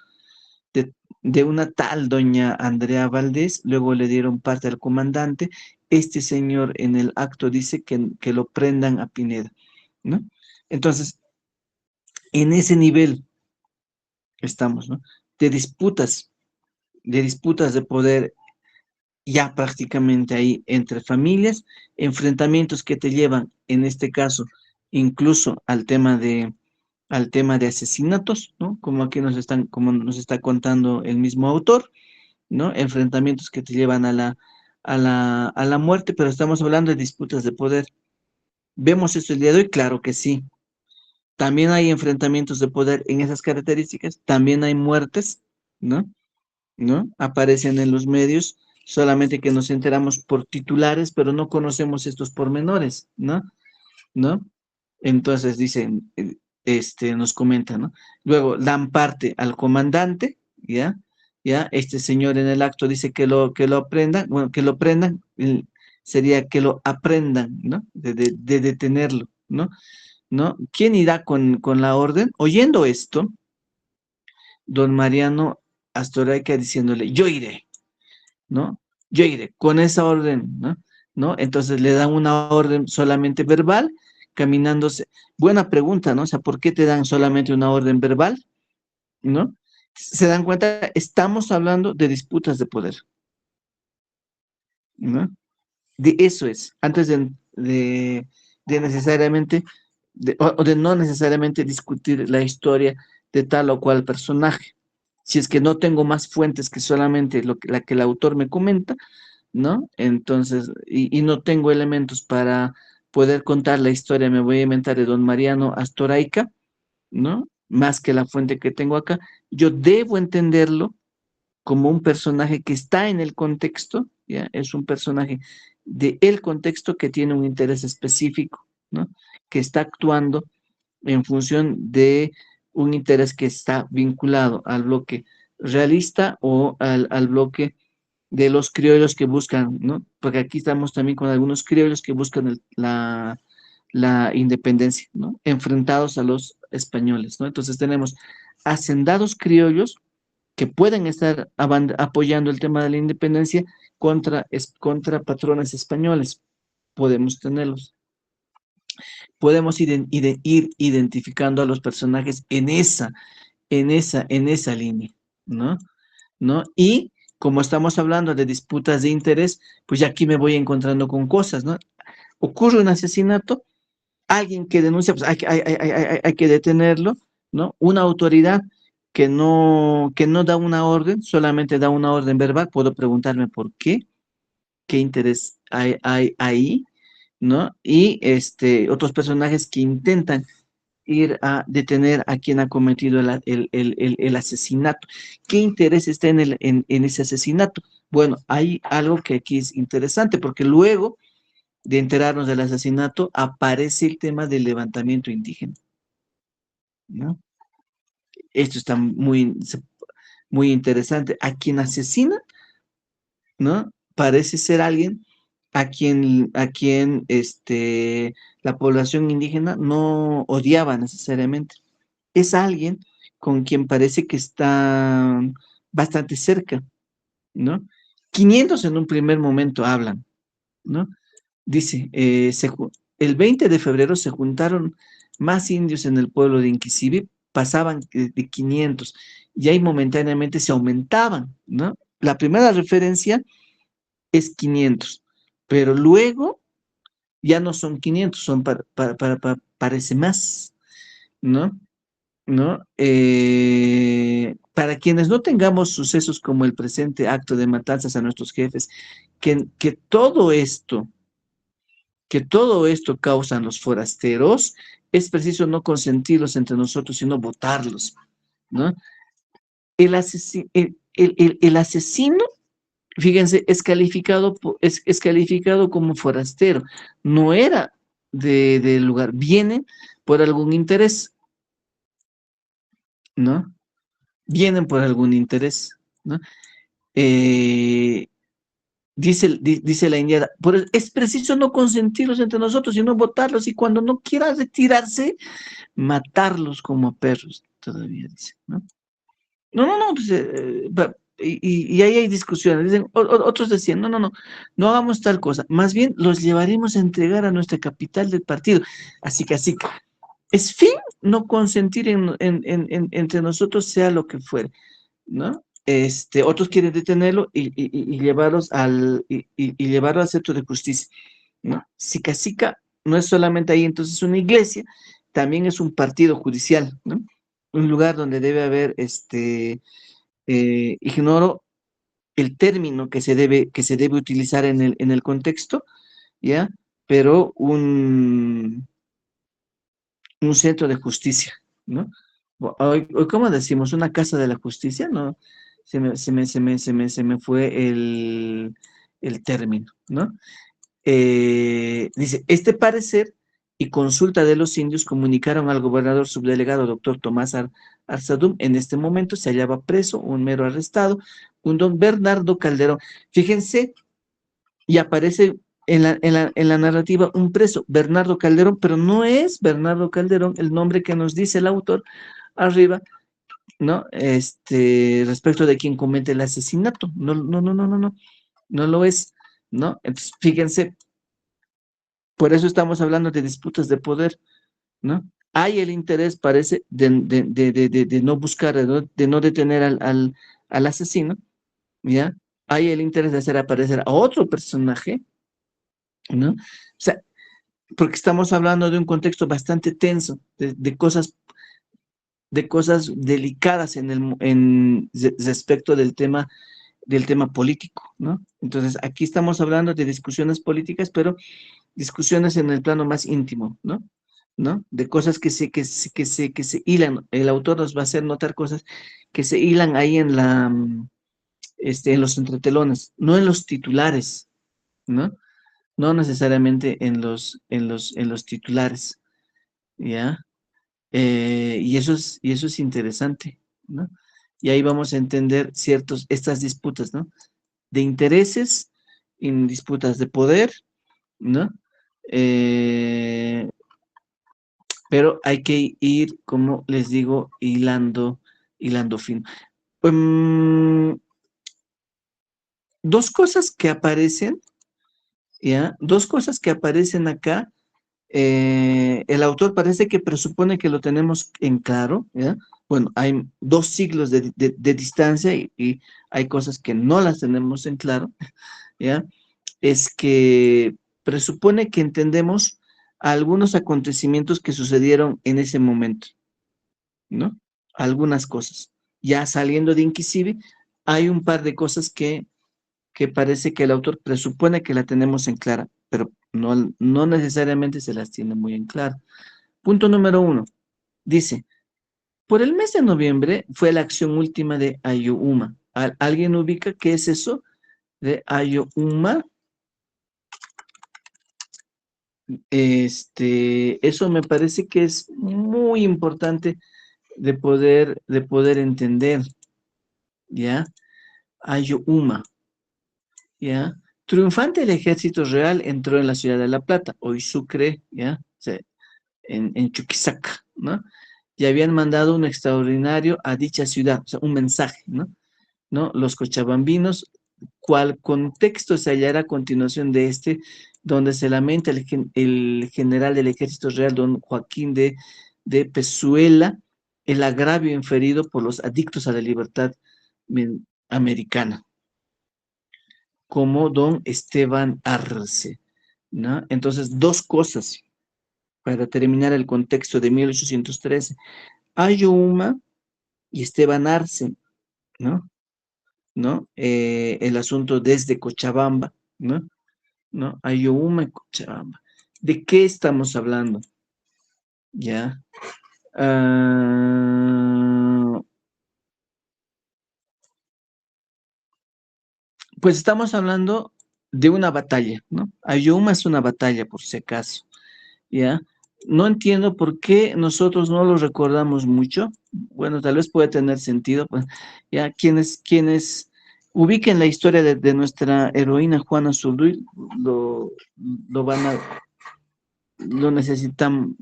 de una tal doña Andrea Valdés, luego le dieron parte al comandante. Este señor en el acto dice que lo prendan a Pineda, ¿no? Entonces, en ese nivel estamos, ¿no? De disputas, de disputas de poder ya prácticamente ahí entre familias, enfrentamientos que te llevan, en este caso, incluso al tema de asesinatos, ¿no? Como nos está contando el mismo autor, ¿no? Enfrentamientos que te llevan a la muerte, pero estamos hablando de disputas de poder. ¿Vemos esto el día de hoy? Claro que sí. También hay enfrentamientos de poder en esas características, también hay muertes, ¿no? ¿No? Aparecen en los medios, solamente que nos enteramos por titulares, pero no conocemos estos pormenores, ¿no? ¿No? Entonces dicen, nos comentan, ¿no? Luego dan parte al comandante, ¿ya? ¿Ya? Este señor en el acto dice que lo aprendan, bueno, que lo prendan, sería que lo aprendan, ¿no? De detenerlo, ¿no? ¿No? ¿Quién irá con la orden? Oyendo esto, don Mariano Astoraica diciéndole, yo iré, ¿no? Yo iré con esa orden, ¿no? ¿No? Entonces le dan una orden solamente verbal, caminándose. Buena pregunta, ¿no? O sea, ¿por qué te dan solamente una orden verbal? ¿No? Se dan cuenta, estamos hablando de disputas de poder, ¿no? De eso es, antes de necesariamente o de no necesariamente discutir la historia de tal o cual personaje. Si es que no tengo más fuentes que solamente la que el autor me comenta, ¿no? Entonces, y no tengo elementos para poder contar la historia, me voy a inventar de don Mariano Astoraica, ¿no? Más que la fuente que tengo acá, yo debo entenderlo como un personaje que está en el contexto, ¿ya? Es un personaje de el contexto que tiene un interés específico, ¿no? Que está actuando en función de un interés que está vinculado al bloque realista o al bloque de los criollos que buscan, ¿no? Porque aquí estamos también con algunos criollos que buscan la independencia, ¿no? Enfrentados a los españoles, ¿no? Entonces tenemos hacendados criollos que pueden estar apoyando el tema de la independencia contra patrones españoles. Podemos tenerlos. Podemos ir identificando a los personajes en esa línea, ¿no? ¿No? Y como estamos hablando de disputas de interés, pues ya aquí me voy encontrando con cosas, ¿no? Ocurre un asesinato, alguien que denuncia, pues hay que detenerlo, ¿no? Una autoridad que no da una orden, solamente da una orden verbal, puedo preguntarme por qué interés hay ahí, ¿no? Y otros personajes que intentan ir a detener a quien ha cometido el asesinato. ¿Qué interés está en ese asesinato? Bueno, hay algo que aquí es interesante, porque luego de enterarnos del asesinato aparece el tema del levantamiento indígena, ¿no? Esto está muy interesante. A quien asesina, ¿no? Parece ser alguien a quien la población indígena no odiaba necesariamente. Es alguien con quien parece que está bastante cerca, ¿no? 500 en un primer momento hablan, ¿no? Dice, el 20 de febrero se juntaron más indios en el pueblo de Inquisibi, pasaban de 500 y ahí momentáneamente se aumentaban, ¿no? La primera referencia es 500, pero luego ya no son 500, parece más, ¿no? ¿No? Para quienes no tengamos sucesos como el presente acto de matanzas a nuestros jefes, que todo esto causan los forasteros, es preciso no consentirlos entre nosotros, sino votarlos, ¿no? El asesino, fíjense, es calificado como forastero, no era del lugar, viene por algún interés, ¿no? Vienen por algún interés, ¿no? Eh, dice la indiana, es preciso no consentirlos entre nosotros, sino votarlos, y cuando no quiera retirarse, matarlos como perros, todavía dice, ¿no? No, no, no, pues, y ahí hay discusiones, dicen, otros decían, no, no, no, no hagamos tal cosa, más bien los llevaremos a entregar a nuestra capital del partido, así que, es fin no consentir entre nosotros sea lo que fuere, ¿no? Otros quieren detenerlo y llevarlo al centro de justicia, ¿no? Sica Sica no es solamente ahí entonces una iglesia, también es un partido judicial, ¿no? Un lugar donde debe haber, ignoro el término que se debe utilizar en el contexto, ¿ya? Pero un centro de justicia, ¿no? Hoy, ¿cómo decimos? Una casa de la justicia, ¿no? Se me fue el término, ¿no? Dice, este parecer y consulta de los indios comunicaron al gobernador subdelegado doctor Tomás Arzadum. En este momento se hallaba preso un mero arrestado, un don Bernardo Calderón. Fíjense, y aparece en la narrativa un preso, Bernardo Calderón, pero no es Bernardo Calderón el nombre que nos dice el autor arriba, ¿no? Respecto de quien comete el asesinato. No, no, no, no, no, no, no lo es, ¿no? Entonces, fíjense, por eso estamos hablando de disputas de poder, ¿no? Hay el interés, parece, de no buscar, de no detener al asesino, ¿ya? Hay el interés de hacer aparecer a otro personaje, ¿no? O sea, porque estamos hablando de un contexto bastante tenso, de cosas delicadas respecto del tema político, ¿no? Entonces, aquí estamos hablando de discusiones políticas, pero discusiones en el plano más íntimo, ¿no? ¿No? De cosas que se hilan. El autor nos va a hacer notar cosas que se hilan ahí en los entretelones, no en los titulares, ¿no? No necesariamente en los titulares, ¿ya? Y eso es interesante, ¿no? Y ahí vamos a entender estas disputas, ¿no? De intereses, en disputas de poder, ¿no? Eh, pero hay que ir, como les digo, hilando fino. Mm, dos cosas que aparecen, ¿ya? Dos cosas que aparecen acá. El autor parece que presupone que lo tenemos en claro, ¿ya? Bueno, hay 2 siglos de distancia y hay cosas que no las tenemos en claro, ¿ya? Es que presupone que entendemos algunos acontecimientos que sucedieron en ese momento, ¿no? Algunas cosas. Ya saliendo de Inquisive, hay un par de cosas que parece que el autor presupone que la tenemos en clara, pero no necesariamente se las tiene muy en clara. Punto número 1. Dice, por el mes de noviembre fue la acción última de Ayohuma. ¿Alguien ubica qué es eso de Ayohuma? Eso me parece que es muy importante de poder entender, ¿ya? Ayohuma, ¿ya? Triunfante el ejército real entró en la ciudad de La Plata, hoy Sucre, ¿ya? O sea, en Chuquisaca, ¿no? Y habían mandado un extraordinario a dicha ciudad, o sea, un mensaje, ¿no? ¿No? Los cochabambinos, cual contexto se hallará a continuación de donde se lamenta el general del ejército real, don Joaquín de Pezuela, el agravio inferido por los adictos a la libertad americana, como don Esteban Arce, ¿no? Entonces, dos cosas para terminar el contexto de 1813. Ayohuma y Esteban Arce, ¿no? ¿No? El asunto desde Cochabamba, ¿no? ¿No? Ayohuma y Cochabamba. ¿De qué estamos hablando? ¿Ya? Ah, pues estamos hablando de una batalla, ¿no? Ayohuma es una batalla, por si acaso, ¿ya? No entiendo por qué nosotros no lo recordamos mucho. Bueno, tal vez puede tener sentido, pues, ya quienes ubiquen la historia de nuestra heroína Juana Zurduy, lo van a, lo necesitan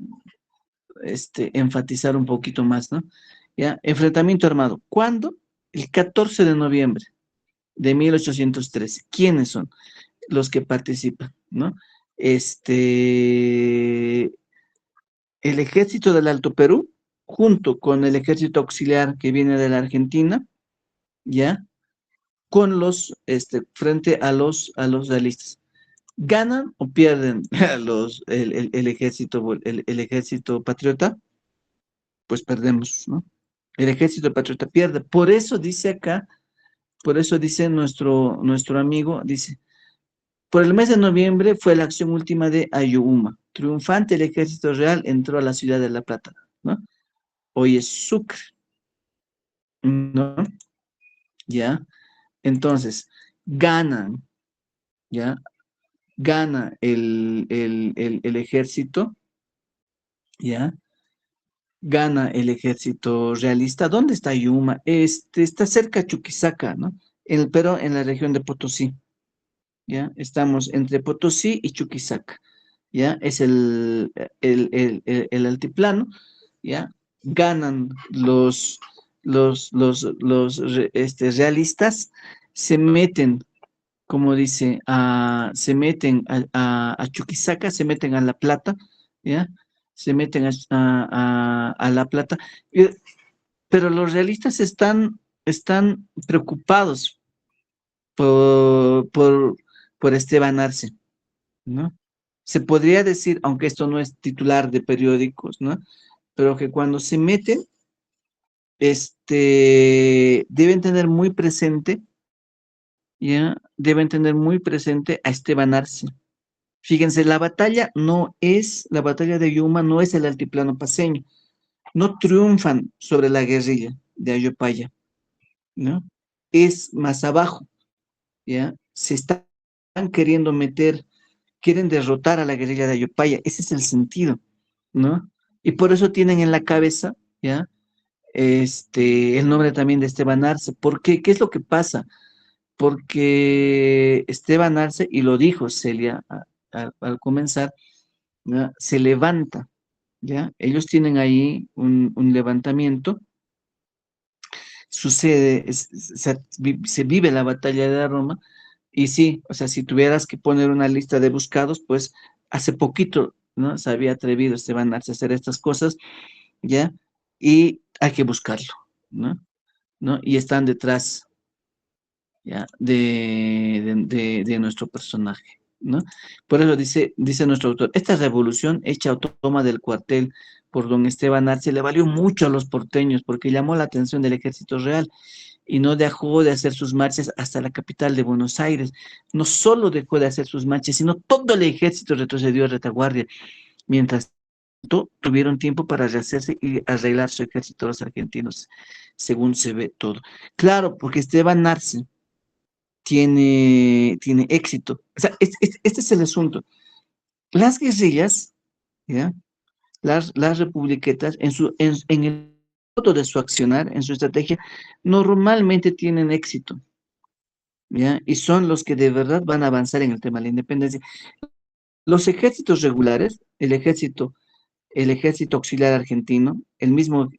enfatizar un poquito más, ¿no? Ya, enfrentamiento armado. ¿Cuándo? El 14 de noviembre de 1813. ¿Quiénes son los que participan, no? El ejército del Alto Perú, junto con el ejército auxiliar que viene de la Argentina, ¿ya? Frente a los realistas. ¿Ganan o pierden el ejército patriota? Pues perdemos, ¿no? El ejército patriota pierde. Por eso dice acá, por eso dice nuestro amigo, dice, por el mes de noviembre fue la acción última de Ayohuma. Triunfante el ejército real entró a la ciudad de La Plata, ¿no? Hoy es Sucre, ¿no? ¿Ya? Entonces, ganan, ¿ya? Gana el ejército, ¿ya? Gana el ejército realista. ¿Dónde está Yuma? Está cerca de Chuquisaca, ¿no? Pero en la región de Potosí, ¿ya? Estamos entre Potosí y Chuquisaca, ¿ya? Es el altiplano, ¿ya? Ganan los realistas, se meten, como dice, se meten a Chuquisaca, se meten a La Plata, ¿ya? Se meten a La Plata, pero los realistas están preocupados por, por, por Esteban Arce, ¿no? Se podría decir, aunque esto no es titular de periódicos, ¿no? Pero que cuando se meten, deben tener muy presente, ¿ya? Deben tener muy presente a Esteban Arce. Fíjense, la batalla de Yuma no es el altiplano paceño, no triunfan sobre la guerrilla de Ayopaya, ¿no? Es más abajo, ¿ya? Se están queriendo meter, quieren derrotar a la guerrilla de Ayopaya, ese es el sentido, ¿no? Y por eso tienen en la cabeza, ¿ya? El nombre también de Esteban Arce. ¿Por qué? ¿Qué es lo que pasa? Porque Esteban Arce, y lo dijo Celia al comenzar, ¿ya? Se levanta, ¿ya? Ellos tienen ahí un levantamiento, sucede, se vive la batalla de Roma, y sí, o sea, si tuvieras que poner una lista de buscados, pues hace poquito, ¿no? Se había atrevido Esteban Arce a hacer estas cosas, ¿ya? Y hay que buscarlo, ¿no? ¿No? Y están detrás, ¿ya? De nuestro personaje, ¿no? Por eso dice nuestro autor, esta revolución hecha toma del cuartel por don Esteban Arce le valió mucho a los porteños porque llamó la atención del ejército real y no dejó de hacer sus marchas hasta la capital de Buenos Aires. No solo dejó de hacer sus marchas, sino todo el ejército retrocedió a retaguardia, mientras tuvieron tiempo para rehacerse y arreglar su ejército los argentinos, según se ve todo. Claro, porque Esteban Arce tiene éxito. O sea, este es el asunto. Las guerrillas, ¿ya? Las republiquetas, en el modo de su accionar, en su estrategia, normalmente tienen éxito, ¿ya? Y son los que de verdad van a avanzar en el tema de la independencia. Los ejércitos regulares, el ejército auxiliar argentino, el mismo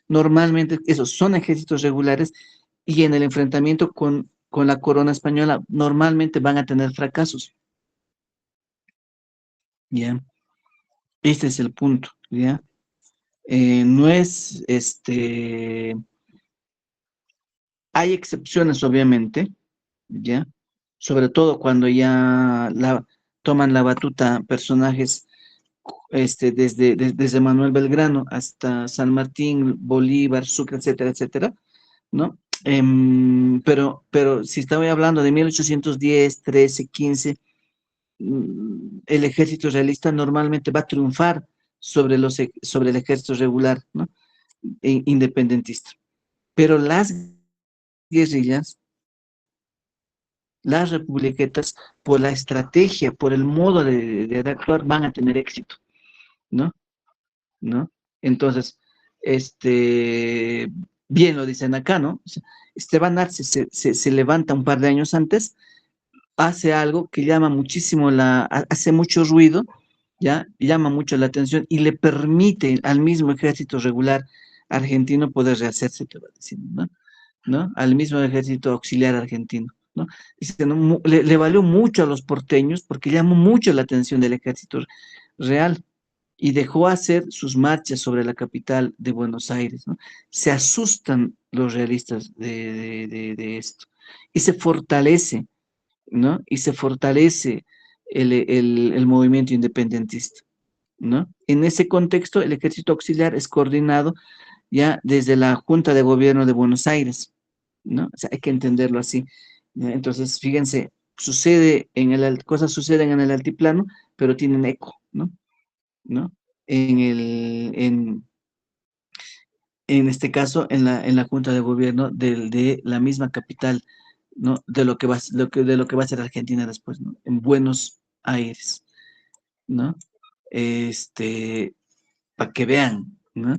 normalmente esos son ejércitos regulares y en el enfrentamiento con la corona española normalmente van a tener fracasos, ¿ya? Este es el punto, ¿ya? No es, hay excepciones obviamente, ¿ya? Sobre todo cuando ya toman la batuta personajes, desde Manuel Belgrano hasta San Martín, Bolívar, Sucre, etcétera, etcétera, ¿no? Pero si estaba hablando de 1810, 13, 15, el ejército realista normalmente va a triunfar sobre el ejército regular, ¿no? Independentista. Pero las guerrillas, las republiquetas, por la estrategia, por el modo de actuar, van a tener éxito, ¿no? ¿No? Entonces, bien lo dicen acá, ¿no? O sea, Esteban Arce se levanta un par de años antes, hace algo que llama muchísimo hace mucho ruido, ¿ya? Llama mucho la atención y le permite al mismo ejército regular argentino poder rehacerse, te va diciendo, ¿no? ¿No? Al mismo ejército auxiliar argentino, ¿no? Dice, ¿no? Le valió mucho a los porteños porque llamó mucho la atención del ejército real y dejó hacer sus marchas sobre la capital de Buenos Aires, ¿no? Se asustan los realistas de esto y se fortalece, ¿no? Y se fortalece el movimiento independentista, ¿no? En ese contexto, el ejército auxiliar es coordinado ya desde la Junta de Gobierno de Buenos Aires, ¿no? O sea, hay que entenderlo así, ¿no? Entonces, fíjense, cosas suceden en el altiplano, pero tienen eco, ¿no? ¿No? En este caso, en la Junta de Gobierno de la misma capital, ¿no? De lo que va a ser Argentina después, ¿no? En Buenos Aires, ¿no? Para que vean, ¿no?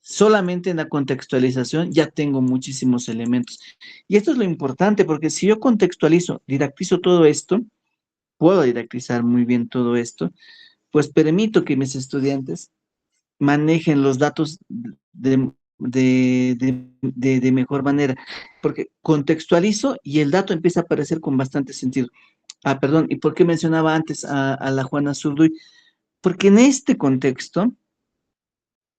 Solamente en la contextualización ya tengo muchísimos elementos. Y esto es lo importante, porque si yo contextualizo, didactizo todo esto, puedo didactizar muy bien todo esto, pues permito que mis estudiantes manejen los datos de mejor manera, porque contextualizo y el dato empieza a aparecer con bastante sentido. Ah, perdón, ¿y por qué mencionaba antes a la Juana Zurduy? Porque en este contexto,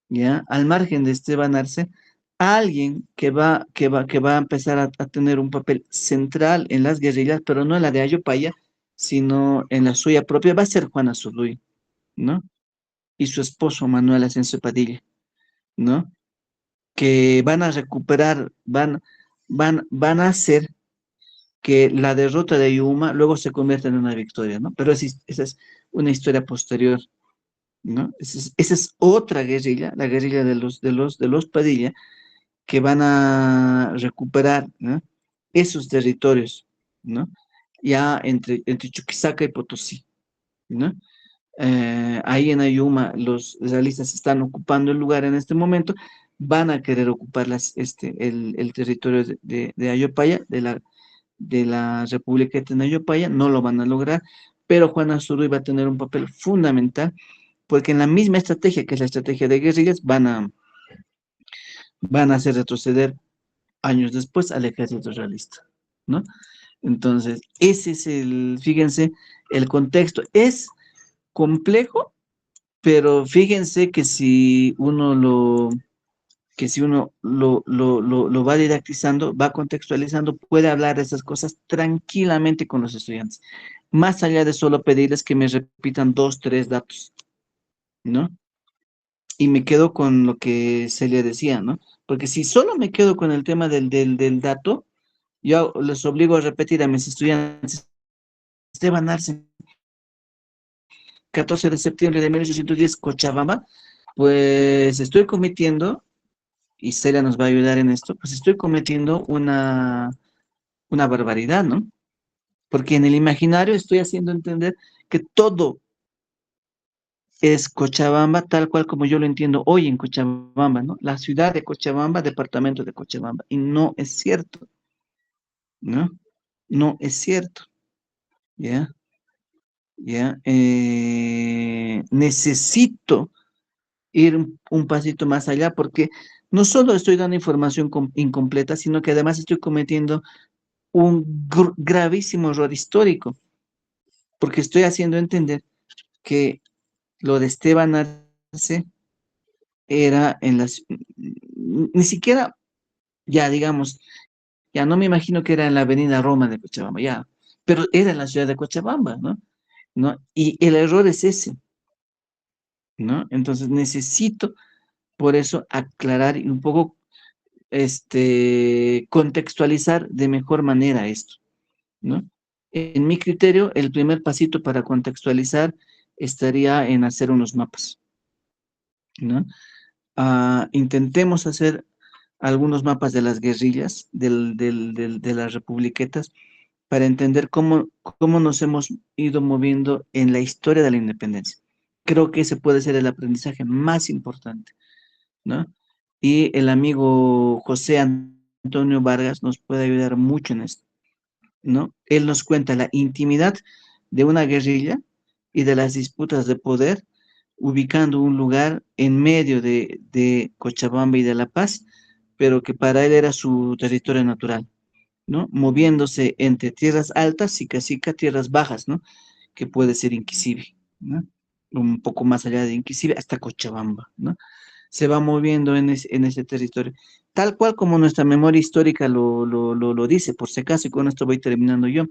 ya, al margen de Esteban Arce, alguien que va a empezar a tener un papel central en las guerrillas, pero no en la de Ayopaya, sino en la suya propia, va a ser Juana Zurduy, ¿no? Y su esposo Manuel Asensio Padilla, ¿no? Que van a recuperar, van a hacer que la derrota de Yuma luego se convierta en una victoria, ¿no? Pero esa es una historia posterior, ¿no? Esa es otra guerrilla, la guerrilla de los Padilla, que van a recuperar, ¿no? Esos territorios, ¿no? Ya entre Chuquisaca y Potosí, ¿no? Ahí en Ayuma los realistas están ocupando el lugar en este momento, van a querer ocupar el territorio de Ayopaya, de la República de Ayopaya, no lo van a lograr, pero Juan Azurduy va a tener un papel fundamental, porque en la misma estrategia, que es la estrategia de guerrillas, van a hacer retroceder años después al ejército realista, ¿no? Entonces, ese es fíjense, el contexto es complejo, pero fíjense que si uno lo va didactizando, va contextualizando, puede hablar de esas cosas tranquilamente con los estudiantes, más allá de solo pedirles que me repitan 2, 3 datos, ¿no? Y me quedo con lo que Celia decía, ¿no? Porque si solo me quedo con el tema del dato, yo les obligo a repetir a mis estudiantes, Esteban Arce, 14 de septiembre de 1810, Cochabamba, pues estoy cometiendo, y Celia nos va a ayudar en esto, pues estoy cometiendo una barbaridad, ¿no? Porque en el imaginario estoy haciendo entender que todo es Cochabamba tal cual como yo lo entiendo hoy en Cochabamba, ¿no? La ciudad de Cochabamba, departamento de Cochabamba. Y no es cierto, ¿no? No es cierto, ¿ya? ¿Ya? Necesito ir un pasito más allá porque no solo estoy dando información incompleta, sino que además estoy cometiendo un gravísimo error histórico, porque estoy haciendo entender que lo de Esteban Arce era ni siquiera, ya digamos, ya no me imagino que era en la avenida Roma de Cochabamba, ya, pero era en la ciudad de Cochabamba, ¿no? ¿No? Y el error es ese, ¿no? Entonces necesito, por eso, aclarar y un poco, contextualizar de mejor manera esto, ¿no? En mi criterio, el primer pasito para contextualizar estaría en hacer unos mapas, ¿no? Intentemos hacer algunos mapas de las guerrillas, de las republiquetas, para entender cómo nos hemos ido moviendo en la historia de la independencia. Creo que ese puede ser el aprendizaje más importante, ¿no? Y el amigo José Antonio Vargas nos puede ayudar mucho en esto, ¿no? Él nos cuenta la intimidad de una guerrilla y de las disputas de poder, ubicando un lugar en medio de Cochabamba y de La Paz, pero que para él era su territorio natural, ¿no? Moviéndose entre tierras altas, Sica, tierras bajas, ¿no? Que puede ser Inquisible, ¿no? Un poco más allá de Inquisible, hasta Cochabamba, ¿no? Se va moviendo en ese territorio, tal cual como nuestra memoria histórica lo dice, por si acaso, y con esto voy terminando yo.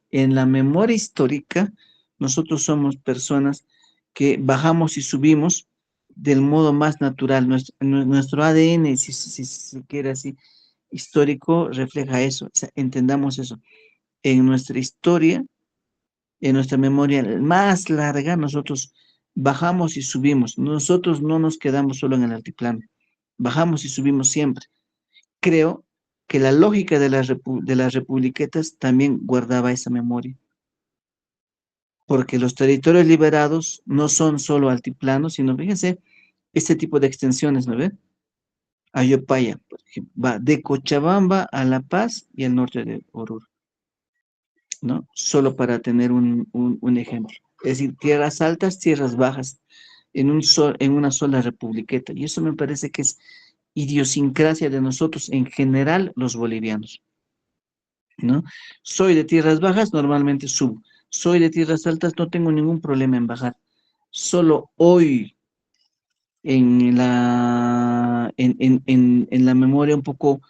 En la memoria histórica, nosotros somos personas que bajamos y subimos del modo más natural. Nuestro ADN, si se quiere así, histórico, refleja eso. O sea, entendamos eso. En nuestra historia, en nuestra memoria más larga, nosotros bajamos y subimos. Nosotros no nos quedamos solo en el altiplano. Bajamos y subimos siempre. Creo que la lógica de las republiquetas también guardaba esa memoria, porque los territorios liberados no son solo altiplanos, sino, fíjense, este tipo de extensiones, ¿no ven? Ayopaya, por ejemplo, va de Cochabamba a La Paz y al norte de Oruro, ¿no? Solo para tener un ejemplo. Es decir, tierras altas, tierras bajas, en una sola republiqueta. Y eso me parece que es idiosincrasia de nosotros, en general, los bolivianos, ¿no? Soy de tierras bajas, normalmente subo. Soy de tierras altas, no tengo ningún problema en bajar. Solo hoy, en la memoria un poco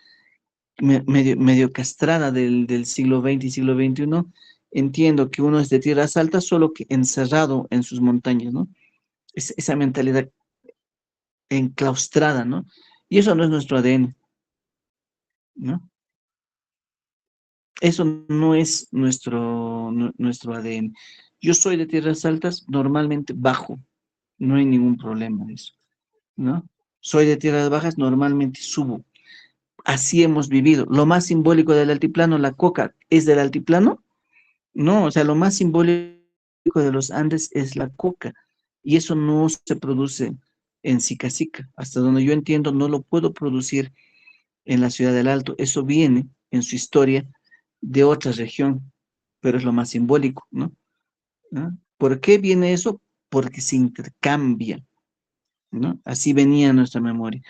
medio castrada del siglo XX y siglo XXI, entiendo que uno es de tierras altas, solo que encerrado en sus montañas, ¿no? Esa mentalidad enclaustrada, ¿no? Y eso no es nuestro ADN, ¿no? Eso no es nuestro ADN. Yo soy de tierras altas, normalmente bajo, no hay ningún problema de eso, ¿no? Soy de tierras bajas, normalmente subo. Así hemos vivido. Lo más simbólico del altiplano, la coca, ¿es del altiplano? No, o sea, lo más simbólico de los Andes es la coca. Y eso no se produce en Sica. Hasta donde yo entiendo, no lo puedo producir en la ciudad del Alto. Eso viene en su historia de otra región, pero es lo más simbólico, ¿no? ¿No? ¿Por qué viene eso? Porque se intercambia, ¿no? Así venía nuestra memoria.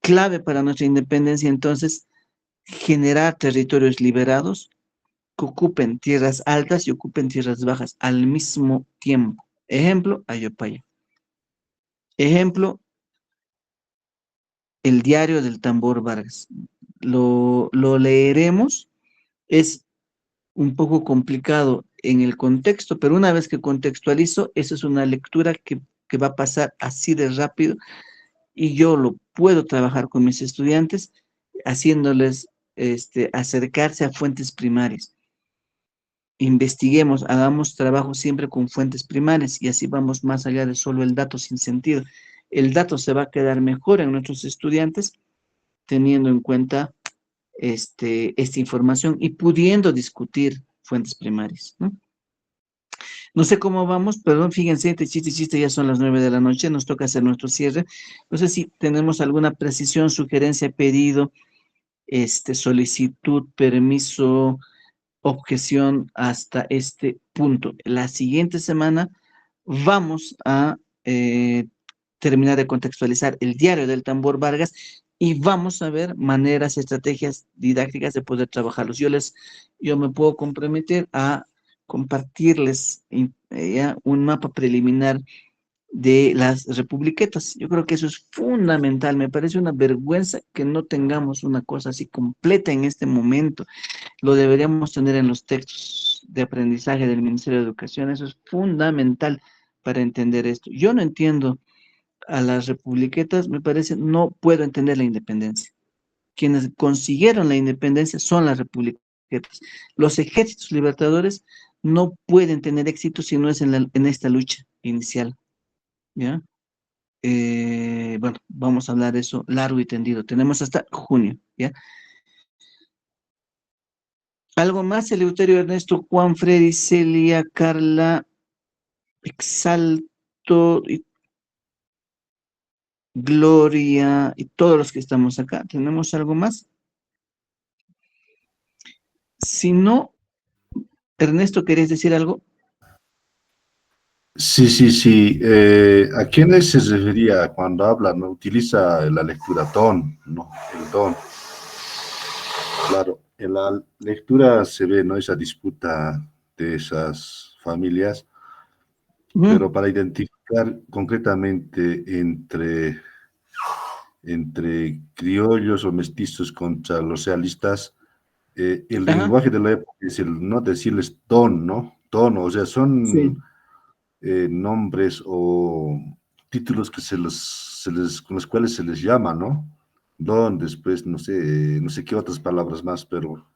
Clave para nuestra independencia, entonces, generar territorios liberados que ocupen tierras altas y ocupen tierras bajas al mismo tiempo. Ejemplo, Ayopaya. Ejemplo, el diario del Tambor Vargas. Lo leeremos, es un poco complicado en el contexto, pero una vez que contextualizo, esa es una lectura que va a pasar así de rápido y yo lo puedo trabajar con mis estudiantes haciéndoles acercarse a fuentes primarias. Investiguemos, hagamos trabajo siempre con fuentes primarias y así vamos más allá de solo el dato sin sentido. El dato se va a quedar mejor en nuestros estudiantes teniendo en cuenta esta información y pudiendo discutir fuentes primarias, ¿no? No sé cómo vamos, perdón, fíjense, chiste, ya son las 9 de la noche, nos toca hacer nuestro cierre. No sé si tenemos alguna precisión, sugerencia, pedido, solicitud, permiso, objeción hasta este punto. La siguiente semana vamos a terminar de contextualizar el diario del Tambor Vargas y vamos a ver maneras, estrategias didácticas de poder trabajarlos. Yo me puedo comprometer a compartirles ya un mapa preliminar de las republiquetas. Yo creo que eso es fundamental. Me parece una vergüenza que no tengamos una cosa así completa en este momento. Lo deberíamos tener en los textos de aprendizaje del Ministerio de Educación. Eso es fundamental para entender esto. Yo no entiendo a las republiquetas, me parece, no puedo entender la independencia. Quienes consiguieron la independencia son las republiquetas. Los ejércitos libertadores no pueden tener éxito si no es en esta lucha inicial, ¿ya? Bueno, vamos a hablar de eso largo y tendido. Tenemos hasta junio, ¿ya? Algo más, Eleuterio, Ernesto, Juan, Freddy, Celia, Carla, Exalto, y Gloria y todos los que estamos acá. ¿Tenemos algo más? Si no, Ernesto, ¿querías decir algo? Sí, sí, sí. ¿A quiénes se refería cuando habla? ¿No? Utiliza la lectura don, ¿no? El don. Claro, en la lectura se ve, ¿no? Esa disputa de esas familias, pero para identificar concretamente entre criollos o mestizos contra los realistas, el Ajá, lenguaje de la época es el no decirles don, ¿no? Tono, o sea, sí. son nombres o títulos que con los cuales se les llama, ¿no? Don, después no sé qué otras palabras más, pero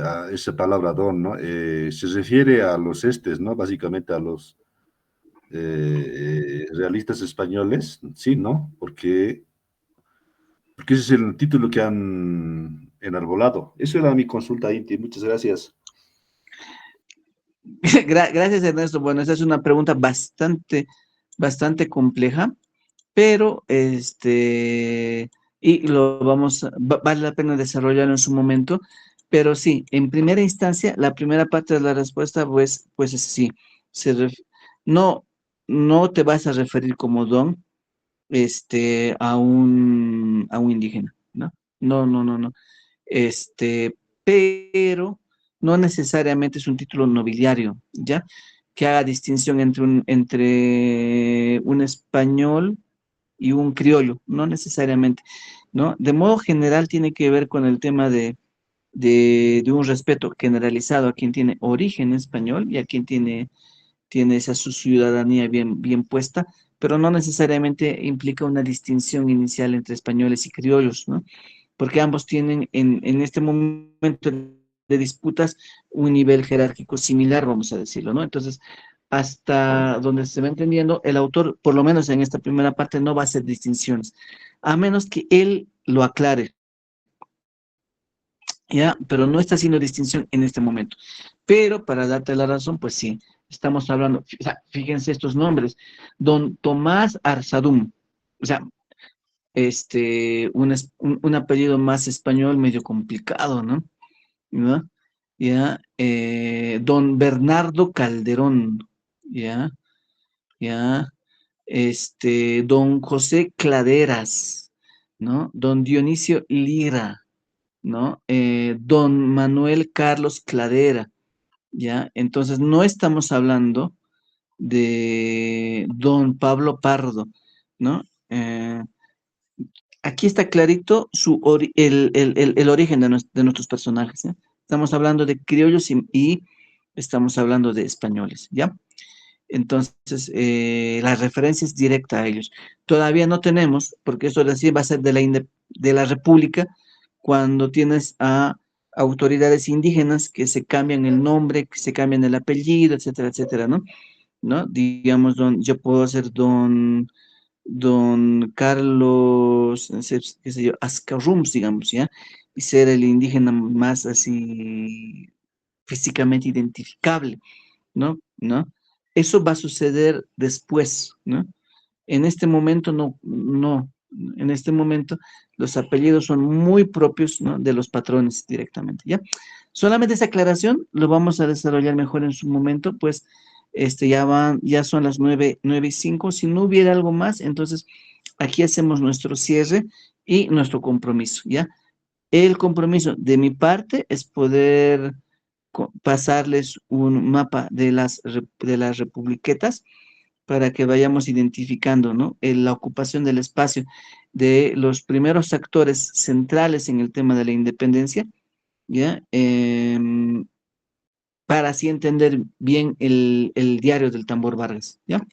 a esa palabra don, ¿no? Se refiere a los ¿no? Básicamente a los realistas españoles, sí, ¿no? Porque ese es el título que han enarbolado. Eso era mi consulta, Inti. Muchas gracias. Gracias, Ernesto. Bueno, esa es una pregunta bastante compleja, pero y vale la pena desarrollarlo en su momento, pero sí, en primera instancia, la primera parte de la respuesta, pues es sí, se ref- no, no te vas a referir como don, a un indígena, ¿no? No. Pero no necesariamente es un título nobiliario, ¿ya? Que haga distinción entre un español y un criollo, no necesariamente, ¿no? De modo general tiene que ver con el tema de un respeto generalizado a quien tiene origen español y a quien tiene esa su ciudadanía bien puesta, pero no necesariamente implica una distinción inicial entre españoles y criollos, ¿no? Porque ambos tienen en este momento de disputas un nivel jerárquico similar, vamos a decirlo, ¿no? Entonces, hasta donde se va entendiendo, el autor, por lo menos en esta primera parte, no va a hacer distinciones, a menos que él lo aclare, ¿ya? Pero no está haciendo distinción en este momento. Pero para darte la razón, pues sí, estamos hablando, o sea, fíjense estos nombres, don Tomás Arzadum, o sea, un apellido más español medio complicado, ¿no? ¿Ya? ¿Ya? Don Bernardo Calderón, ¿ya? ¿Ya? Don José Claderas, ¿no? Don Dionisio Lira, ¿no? Don Manuel Carlos Cladera, ¿ya? Entonces no estamos hablando de don Pablo Pardo, ¿no? Aquí está clarito el origen de nuestros personajes, ¿ya? Estamos hablando de criollos y estamos hablando de españoles, ¿ya? Entonces, la referencia es directa a ellos. Todavía no tenemos, porque eso recién va a ser de la República, cuando tienes a autoridades indígenas que se cambian el nombre, que se cambian el apellido, etcétera, etcétera, ¿no? ¿No? Digamos, yo puedo ser don Carlos, qué sé yo, Ascarrums, digamos, ¿ya? Y ser el indígena más así físicamente identificable, ¿no? ¿No? Eso va a suceder después, ¿no? En este momento no. En este momento los apellidos son muy propios, ¿no? De los patrones directamente, ¿ya? Solamente esa aclaración lo vamos a desarrollar mejor en su momento, pues ya son las 9:05. Si no hubiera algo más, entonces aquí hacemos nuestro cierre y nuestro compromiso, ¿ya? El compromiso de mi parte es poder pasarles un mapa de las republiquetas para que vayamos identificando, ¿no? La ocupación del espacio de los primeros actores centrales en el tema de la independencia, ¿ya? Para así entender bien el diario del Tambor Vargas, ¿ya?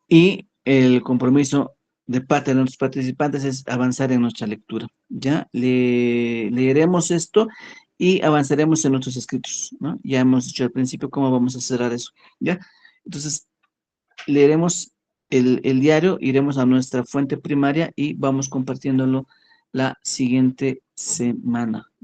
Y el compromiso de parte de nuestros participantes es avanzar en nuestra lectura, ¿ya? Leeremos esto y avanzaremos en nuestros escritos, ¿no? Ya hemos dicho al principio cómo vamos a cerrar eso, ¿ya? Entonces, leeremos el diario, iremos a nuestra fuente primaria y vamos compartiéndolo la siguiente semana.